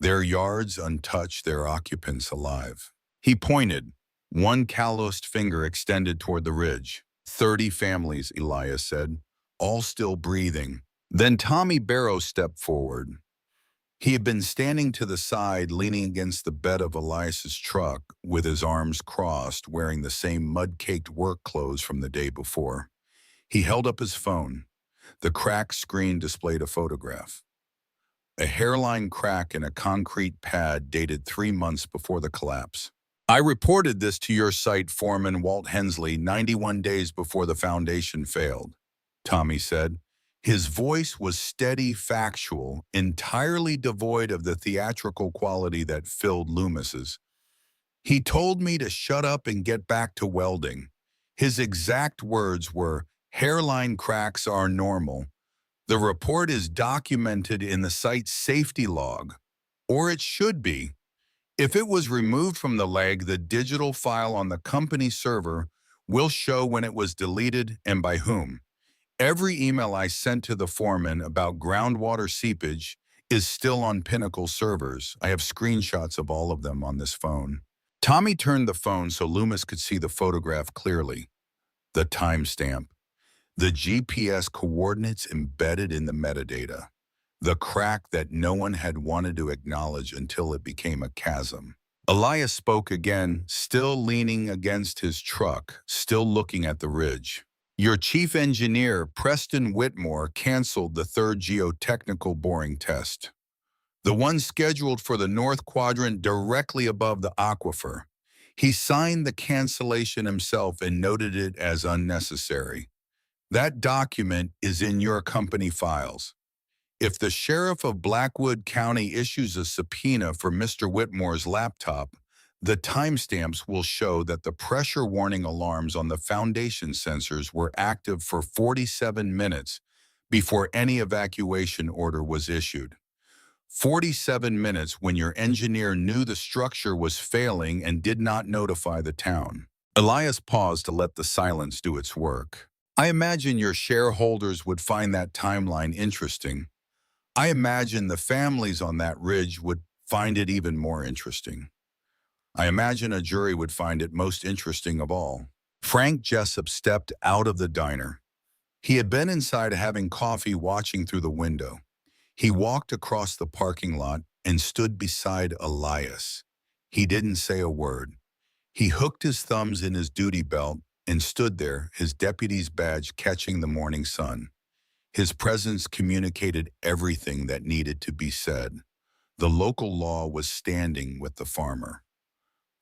A: Their yards untouched, their occupants alive. He pointed, one calloused finger extended toward the ridge. 30 families, Elias said, all still breathing. Then Tommy Barrow stepped forward. He had been standing to the side, leaning against the bed of Elias's truck, with his arms crossed, wearing the same mud-caked work clothes from the day before. He held up his phone. The cracked screen displayed a photograph. A hairline crack in a concrete pad dated 3 months before the collapse. "I reported this to your site foreman, Walt Hensley, 91 days before the foundation failed," Tommy said. His voice was steady, factual, entirely devoid of the theatrical quality that filled Loomis's. "He told me to shut up and get back to welding. His exact words were, 'Hairline cracks are normal. The report is documented in the site's safety log, or it should be. If it was removed from the leg, the digital file on the company server will show when it was deleted and by whom. Every email I sent to the foreman about groundwater seepage is still on Pinnacle servers. I have screenshots of all of them on this phone. Tommy turned the phone so Loomis could see the photograph clearly. The timestamp. The GPS coordinates embedded in the metadata. The crack that no one had wanted to acknowledge until it became a chasm. Elias spoke again, still leaning against his truck, still looking at the ridge. Your chief engineer, Preston Whitmore, canceled the third geotechnical boring test. The one scheduled for the north quadrant directly above the aquifer. He signed the cancellation himself and noted it as unnecessary. That document is in your company files. If the sheriff of Blackwood County issues a subpoena for Mr. Whitmore's laptop, the timestamps will show that the pressure warning alarms on the foundation sensors were active for 47 minutes before any evacuation order was issued. 47 minutes when your engineer knew the structure was failing and did not notify the town. Elias paused to let the silence do its work. I imagine your shareholders would find that timeline interesting. I imagine the families on that ridge would find it even more interesting. I imagine a jury would find it most interesting of all. Frank Jessup stepped out of the diner. He had been inside having coffee watching through the window. He walked across the parking lot and stood beside Elias. He didn't say a word. He hooked his thumbs in his duty belt and stood there, his deputy's badge catching the morning sun. His presence communicated everything that needed to be said. The local law was standing with the farmer.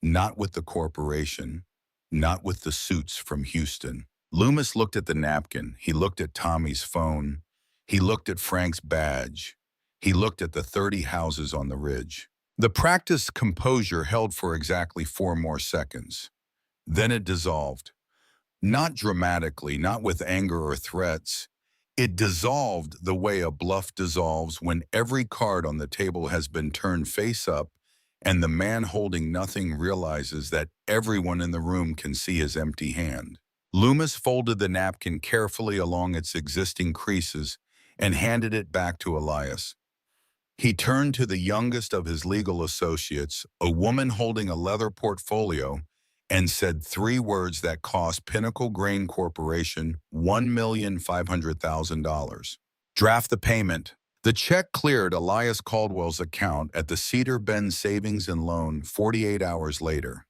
A: Not with the corporation, not with the suits from Houston. Loomis looked at the napkin. He looked at Tommy's phone. He looked at Frank's badge. He looked at the 30 houses on the ridge. The practiced composure held for exactly 4 more seconds. Then it dissolved. Not dramatically, not with anger or threats. It dissolved the way a bluff dissolves when every card on the table has been turned face up and the man holding nothing realizes that everyone in the room can see his empty hand. Loomis folded the napkin carefully along its existing creases and handed it back to Elias. He turned to the youngest of his legal associates, a woman holding a leather portfolio, and said 3 words that cost Pinnacle Grain Corporation $1,500,000. Draft the payment. The check cleared Elias Caldwell's account at the Cedar Bend Savings and Loan 48 hours later.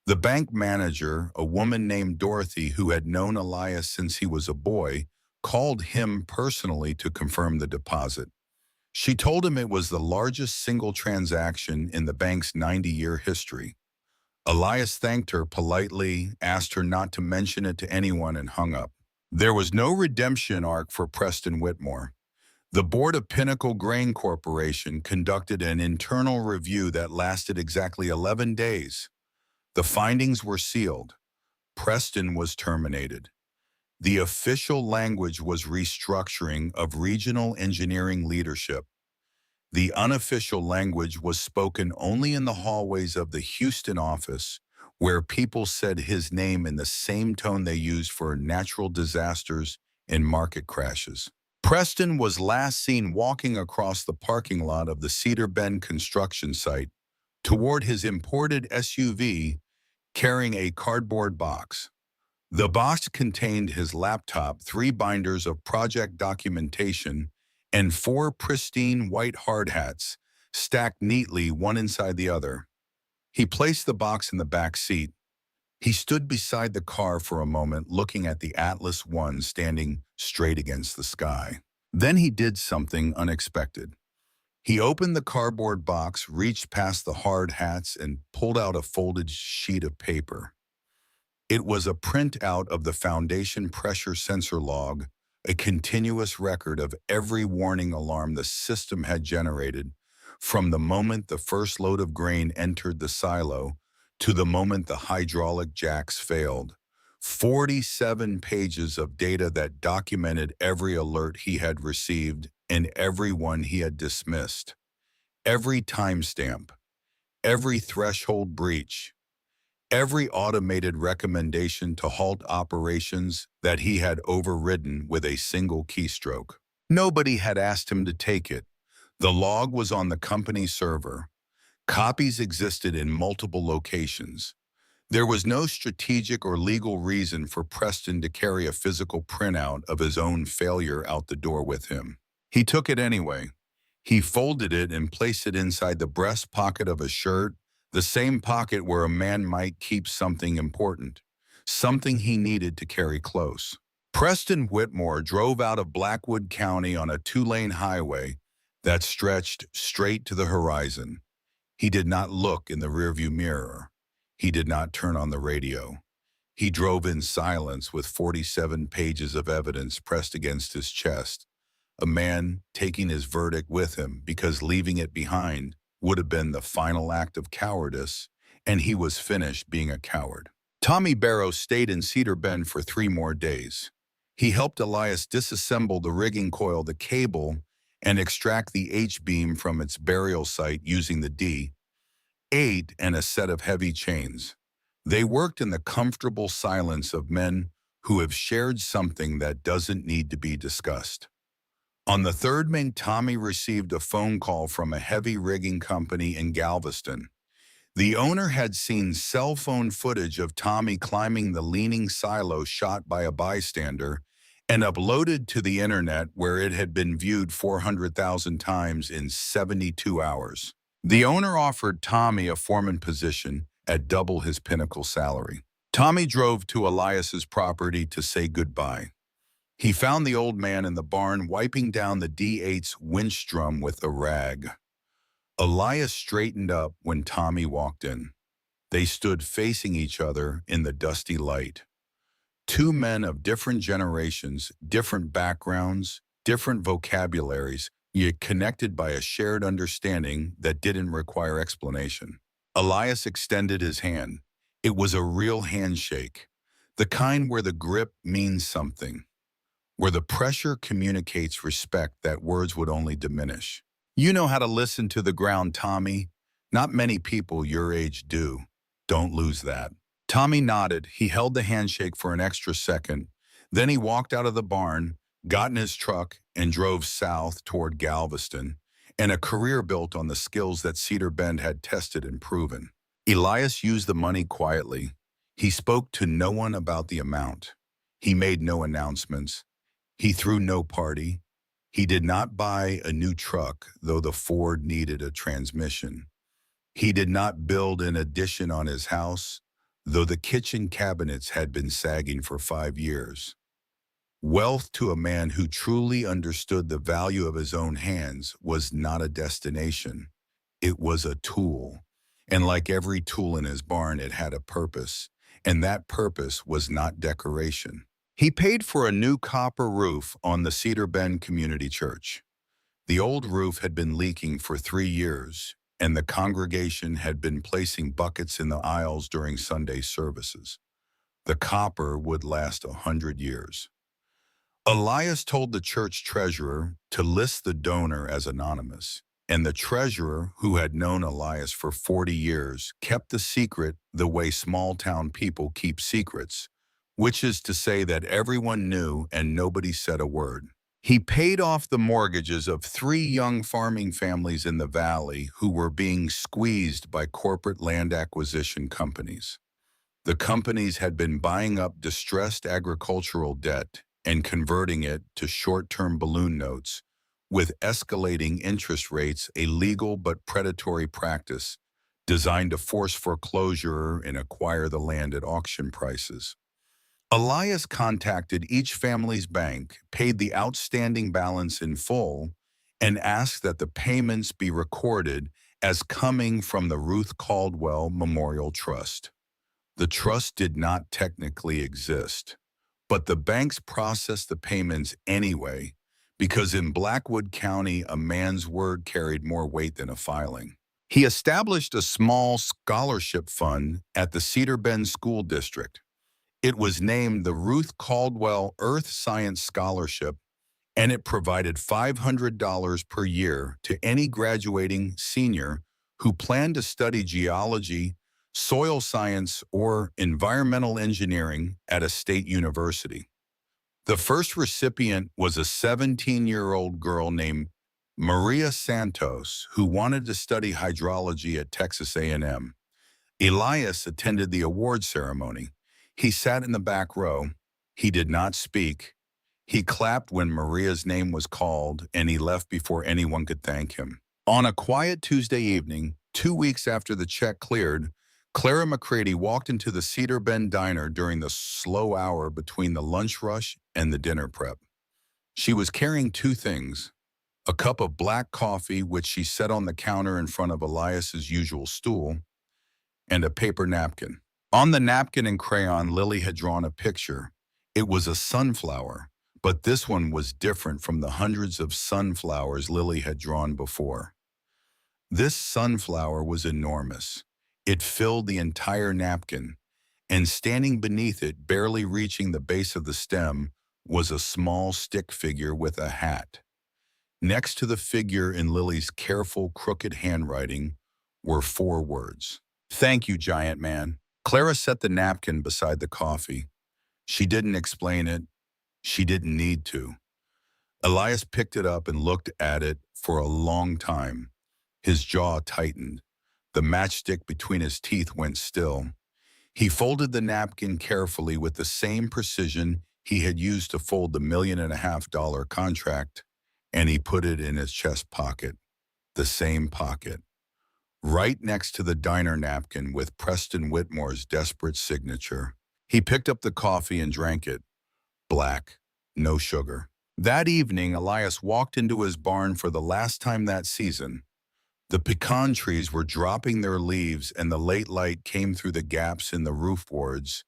A: The bank manager, a woman named Dorothy who had known Elias since he was a boy, called him personally to confirm the deposit. She told him it was the largest single transaction in the bank's 90-year history. Elias thanked her politely, asked her not to mention it to anyone, and hung up. There was no redemption arc for Preston Whitmore. The board of Pinnacle Grain Corporation conducted an internal review that lasted exactly 11 days. The findings were sealed. Preston was terminated. The official language was restructuring of regional engineering leadership. The unofficial language was spoken only in the hallways of the Houston office, where people said his name in the same tone they used for natural disasters and market crashes. Preston was last seen walking across the parking lot of the Cedar Bend construction site toward his imported SUV, carrying a cardboard box. The box contained his laptop, 3 binders of project documentation, and 4 pristine white hard hats, stacked neatly one inside the other. He placed the box in the back seat. He stood beside the car for a moment, looking at the Atlas One standing straight against the sky. Then he did something unexpected. He opened the cardboard box, reached past the hard hats, and pulled out a folded sheet of paper. It was a printout of the foundation pressure sensor log, a continuous record of every warning alarm the system had generated, from the moment the first load of grain entered the silo to the moment the hydraulic jacks failed. 47 pages of data that documented every alert he had received and every one he had dismissed. Every timestamp, every threshold breach, every automated recommendation to halt operations that he had overridden with a single keystroke. Nobody had asked him to take it. The log was on the company server. Copies existed in multiple locations. There was no strategic or legal reason for Preston to carry a physical printout of his own failure out the door with him. He took it anyway. He folded it and placed it inside the breast pocket of a shirt, the same pocket where a man might keep something important, something he needed to carry close. Preston Whitmore drove out of Blackwood County on a two-lane highway that stretched straight to the horizon. He did not look in the rearview mirror. He did not turn on the radio. He drove in silence with 47 pages of evidence pressed against his chest. A man taking his verdict with him because leaving it behind would have been the final act of cowardice, and he was finished being a coward. Tommy Barrow stayed in Cedar Bend for 3 more days. He helped Elias disassemble the rigging coil, the cable, and extract the H-beam from its burial site using the D-8 and a set of heavy chains. They worked in the comfortable silence of men who have shared something that doesn't need to be discussed. On the third morning, Tommy received a phone call from a heavy rigging company in Galveston. The owner had seen cell phone footage of Tommy climbing the leaning silo shot by a bystander and uploaded to the internet, where it had been viewed 400,000 times in 72 hours. The owner offered Tommy a foreman position at double his Pinnacle salary. Tommy drove to Elias's property to say goodbye. He found the old man in the barn wiping down the D8's winch drum with a rag. Elias straightened up when Tommy walked in. They stood facing each other in the dusty light. Two men of different generations, different backgrounds, different vocabularies, yet connected by a shared understanding that didn't require explanation. Elias extended his hand. It was a real handshake, the kind where the grip means something, where the pressure communicates respect that words would only diminish. "You know how to listen to the ground, Tommy. Not many people your age do. Don't lose that." Tommy nodded. He held the handshake for an extra second. Then he walked out of the barn, got in his truck, and drove south toward Galveston, and a career built on the skills that Cedar Bend had tested and proven. Elias used the money quietly. He spoke to no one about the amount. He made no announcements. He threw no party. He did not buy a new truck, though the Ford needed a transmission. He did not build an addition on his house, though the kitchen cabinets had been sagging for 5 years. Wealth to a man who truly understood the value of his own hands was not a destination. It was a tool. And like every tool in his barn, it had a purpose, and that purpose was not decoration. He paid for a new copper roof on the Cedar Bend Community Church. The old roof had been leaking for 3 years, and the congregation had been placing buckets in the aisles during Sunday services. The copper would last 100 years. Elias told the church treasurer to list the donor as anonymous, and the treasurer, who had known Elias for 40 years, kept the secret the way small-town people keep secrets, which is to say that everyone knew and nobody said a word. He paid off the mortgages of 3 young farming families in the valley who were being squeezed by corporate land acquisition companies. The companies had been buying up distressed agricultural debt and converting it to short-term balloon notes, with escalating interest rates, a legal but predatory practice designed to force foreclosure and acquire the land at auction prices. Elias contacted each family's bank, paid the outstanding balance in full, and asked that the payments be recorded as coming from the Ruth Caldwell Memorial Trust. The trust did not technically exist, but the banks processed the payments anyway, because in Blackwood County, a man's word carried more weight than a filing. He established a small scholarship fund at the Cedar Bend School District. It was named the Ruth Caldwell Earth Science Scholarship, and it provided $500 per year to any graduating senior who planned to study geology, soil science, or environmental engineering at a state university. The first recipient was a 17-year-old girl named Maria Santos, who wanted to study hydrology at Texas A&M. Elias attended the award ceremony. He sat in the back row. He did not speak. He clapped when Maria's name was called, and he left before anyone could thank him. On a quiet Tuesday evening, 2 weeks after the check cleared, Clara McCready walked into the Cedar Bend diner during the slow hour between the lunch rush and the dinner prep. She was carrying two things: a cup of black coffee, which she set on the counter in front of Elias's usual stool, and a paper napkin. On the napkin in crayon, Lily had drawn a picture. It was a sunflower, but this one was different from the hundreds of sunflowers Lily had drawn before. This sunflower was enormous. It filled the entire napkin, and standing beneath it, barely reaching the base of the stem, was a small stick figure with a hat. Next to the figure in Lily's careful, crooked handwriting were 4 words. "Thank you, giant man." Clara set the napkin beside the coffee. She didn't explain it. She didn't need to. Elias picked it up and looked at it for a long time. His jaw tightened. The matchstick between his teeth went still. He folded the napkin carefully with the same precision he had used to fold the $1.5 million contract, and he put it in his chest pocket, the same pocket, right next to the diner napkin with Preston Whitmore's desperate signature. He picked up the coffee and drank it. Black, no sugar. That evening, Elias walked into his barn for the last time that season. The pecan trees were dropping their leaves, and the late light came through the gaps in the roof boards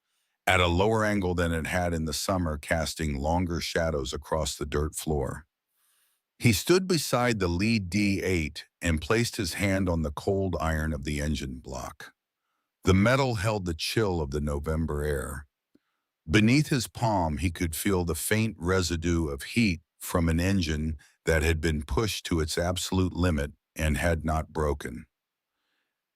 A: at a lower angle than it had in the summer, casting longer shadows across the dirt floor. He stood beside the lead D8 and placed his hand on the cold iron of the engine block. The metal held the chill of the November air. Beneath his palm, he could feel the faint residue of heat from an engine that had been pushed to its absolute limit and had not broken,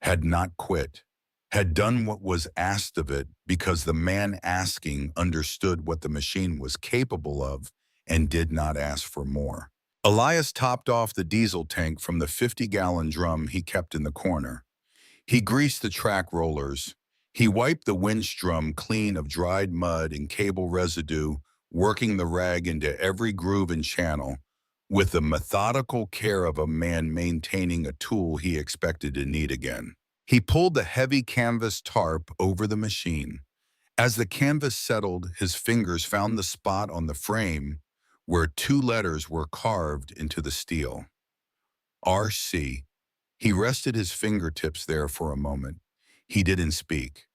A: had not quit, had done what was asked of it because the man asking understood what the machine was capable of and did not ask for more. Elias topped off the diesel tank from the 50-gallon drum he kept in the corner. He greased the track rollers. He wiped the winch drum clean of dried mud and cable residue, working the rag into every groove and channel, with the methodical care of a man maintaining a tool he expected to need again. He pulled the heavy canvas tarp over the machine. As the canvas settled, his fingers found the spot on the frame where 2 letters were carved into the steel. RC. He rested his fingertips there for a moment. He didn't speak,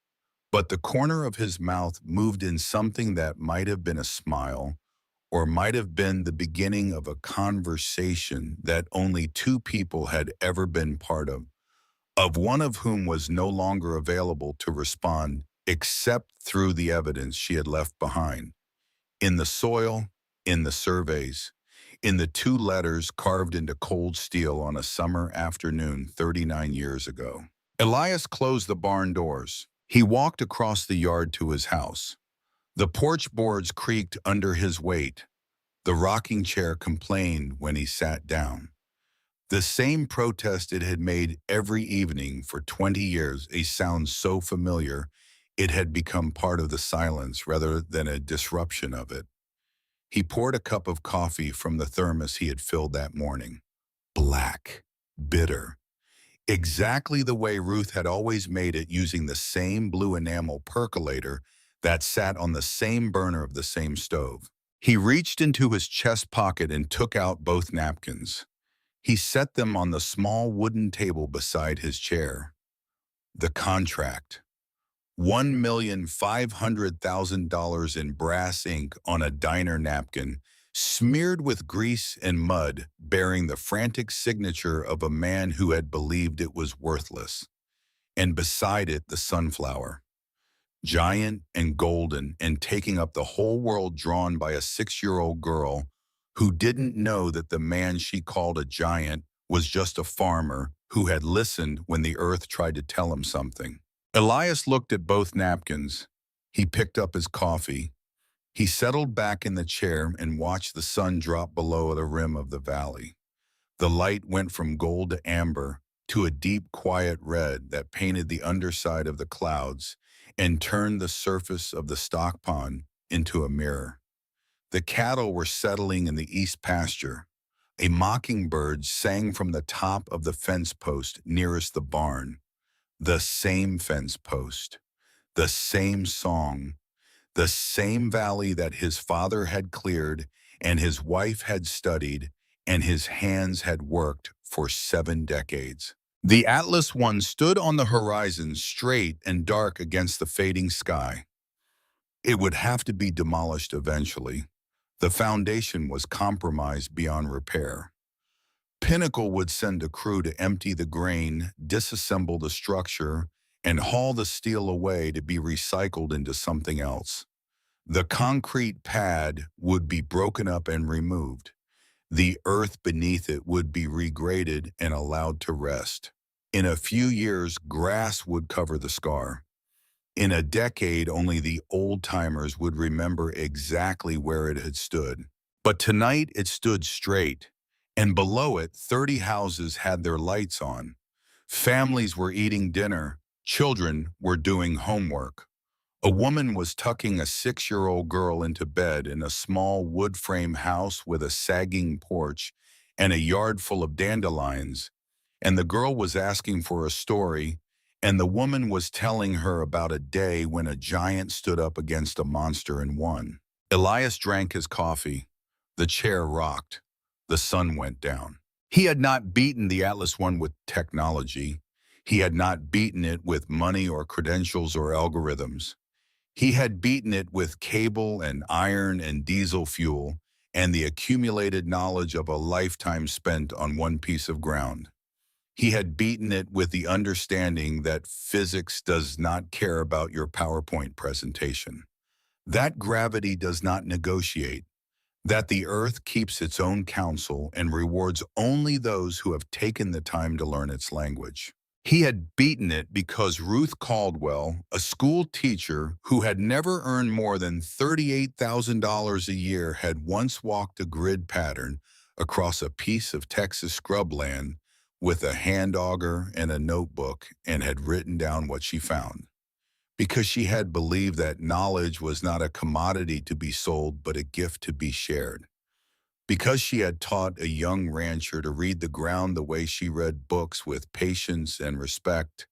A: but the corner of his mouth moved in something that might have been a smile, or might have been the beginning of a conversation that only 2 people had ever been part of one of whom was no longer available to respond except through the evidence she had left behind. In the soil, in the surveys, in the 2 letters carved into cold steel on a summer afternoon 39 years ago. Elias closed the barn doors. He walked across the yard to his house. The porch boards creaked under his weight. The rocking chair complained when he sat down. The same protest it had made every evening for 20 years, a sound so familiar it had become part of the silence rather than a disruption of it. He poured a cup of coffee from the thermos he had filled that morning. Black, bitter, exactly the way Ruth had always made it, using the same blue enamel percolator that sat on the same burner of the same stove. He reached into his chest pocket and took out both napkins. He set them on the small wooden table beside his chair. The contract. $1,500,000 in brass ink on a diner napkin, smeared with grease and mud, bearing the frantic signature of a man who had believed it was worthless. And beside it, the sunflower. Giant and golden and taking up the whole world, drawn by a 6-year-old girl who didn't know that the man she called a giant was just a farmer who had listened when the earth tried to tell him something. Elias looked at both napkins. He picked up his coffee. He settled back in the chair and watched the sun drop below the rim of the valley. The light went from gold to amber to a deep, quiet red that painted the underside of the clouds and turned the surface of the stock pond into a mirror. The cattle were settling in the east pasture. A mockingbird sang from the top of the fence post nearest the barn. The same fence post, the same song, the same valley that his father had cleared and his wife had studied and his hands had worked for 7 decades. The Atlas One stood on the horizon, straight and dark against the fading sky. It would have to be demolished eventually. The foundation was compromised beyond repair. Pinnacle would send a crew to empty the grain, disassemble the structure, and haul the steel away to be recycled into something else. The concrete pad would be broken up and removed. The earth beneath it would be regraded and allowed to rest. In a few years, grass would cover the scar. In a decade, only the old-timers would remember exactly where it had stood. But tonight it stood straight, and below it 30 houses had their lights on. Families were eating dinner, children were doing homework. A woman was tucking a 6-year-old girl into bed in a small wood frame house with a sagging porch and a yard full of dandelions, and the girl was asking for a story, and the woman was telling her about a day when a giant stood up against a monster and won. Elias drank his coffee. The chair rocked. The sun went down. He had not beaten the Atlas One with technology. He had not beaten it with money or credentials or algorithms. He had beaten it with cable and iron and diesel fuel and the accumulated knowledge of a lifetime spent on one piece of ground. He had beaten it with the understanding that physics does not care about your PowerPoint presentation, that gravity does not negotiate, that the earth keeps its own counsel and rewards only those who have taken the time to learn its language. He had beaten it because Ruth Caldwell, a school teacher who had never earned more than $38,000 a year, had once walked a grid pattern across a piece of Texas scrubland with a hand auger and a notebook and had written down what she found. Because she had believed that knowledge was not a commodity to be sold but a gift to be shared. Because she had taught a young rancher to read the ground the way she read books, with patience and respect,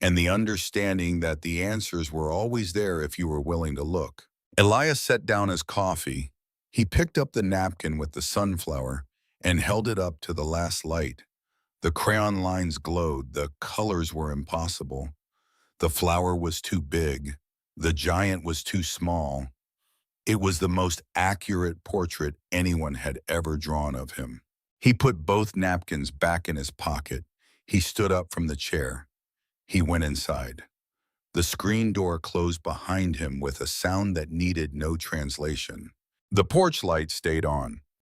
A: and the understanding that the answers were always there if you were willing to look. Elias set down his coffee. He picked up the napkin with the sunflower and held it up to the last light. The crayon lines glowed. The colors were impossible. The flower was too big. The giant was too small. It was the most accurate portrait anyone had ever drawn of him. He put both napkins back in his pocket. He stood up from the chair. He went inside. The screen door closed behind him with a sound that needed no translation. The porch light stayed on.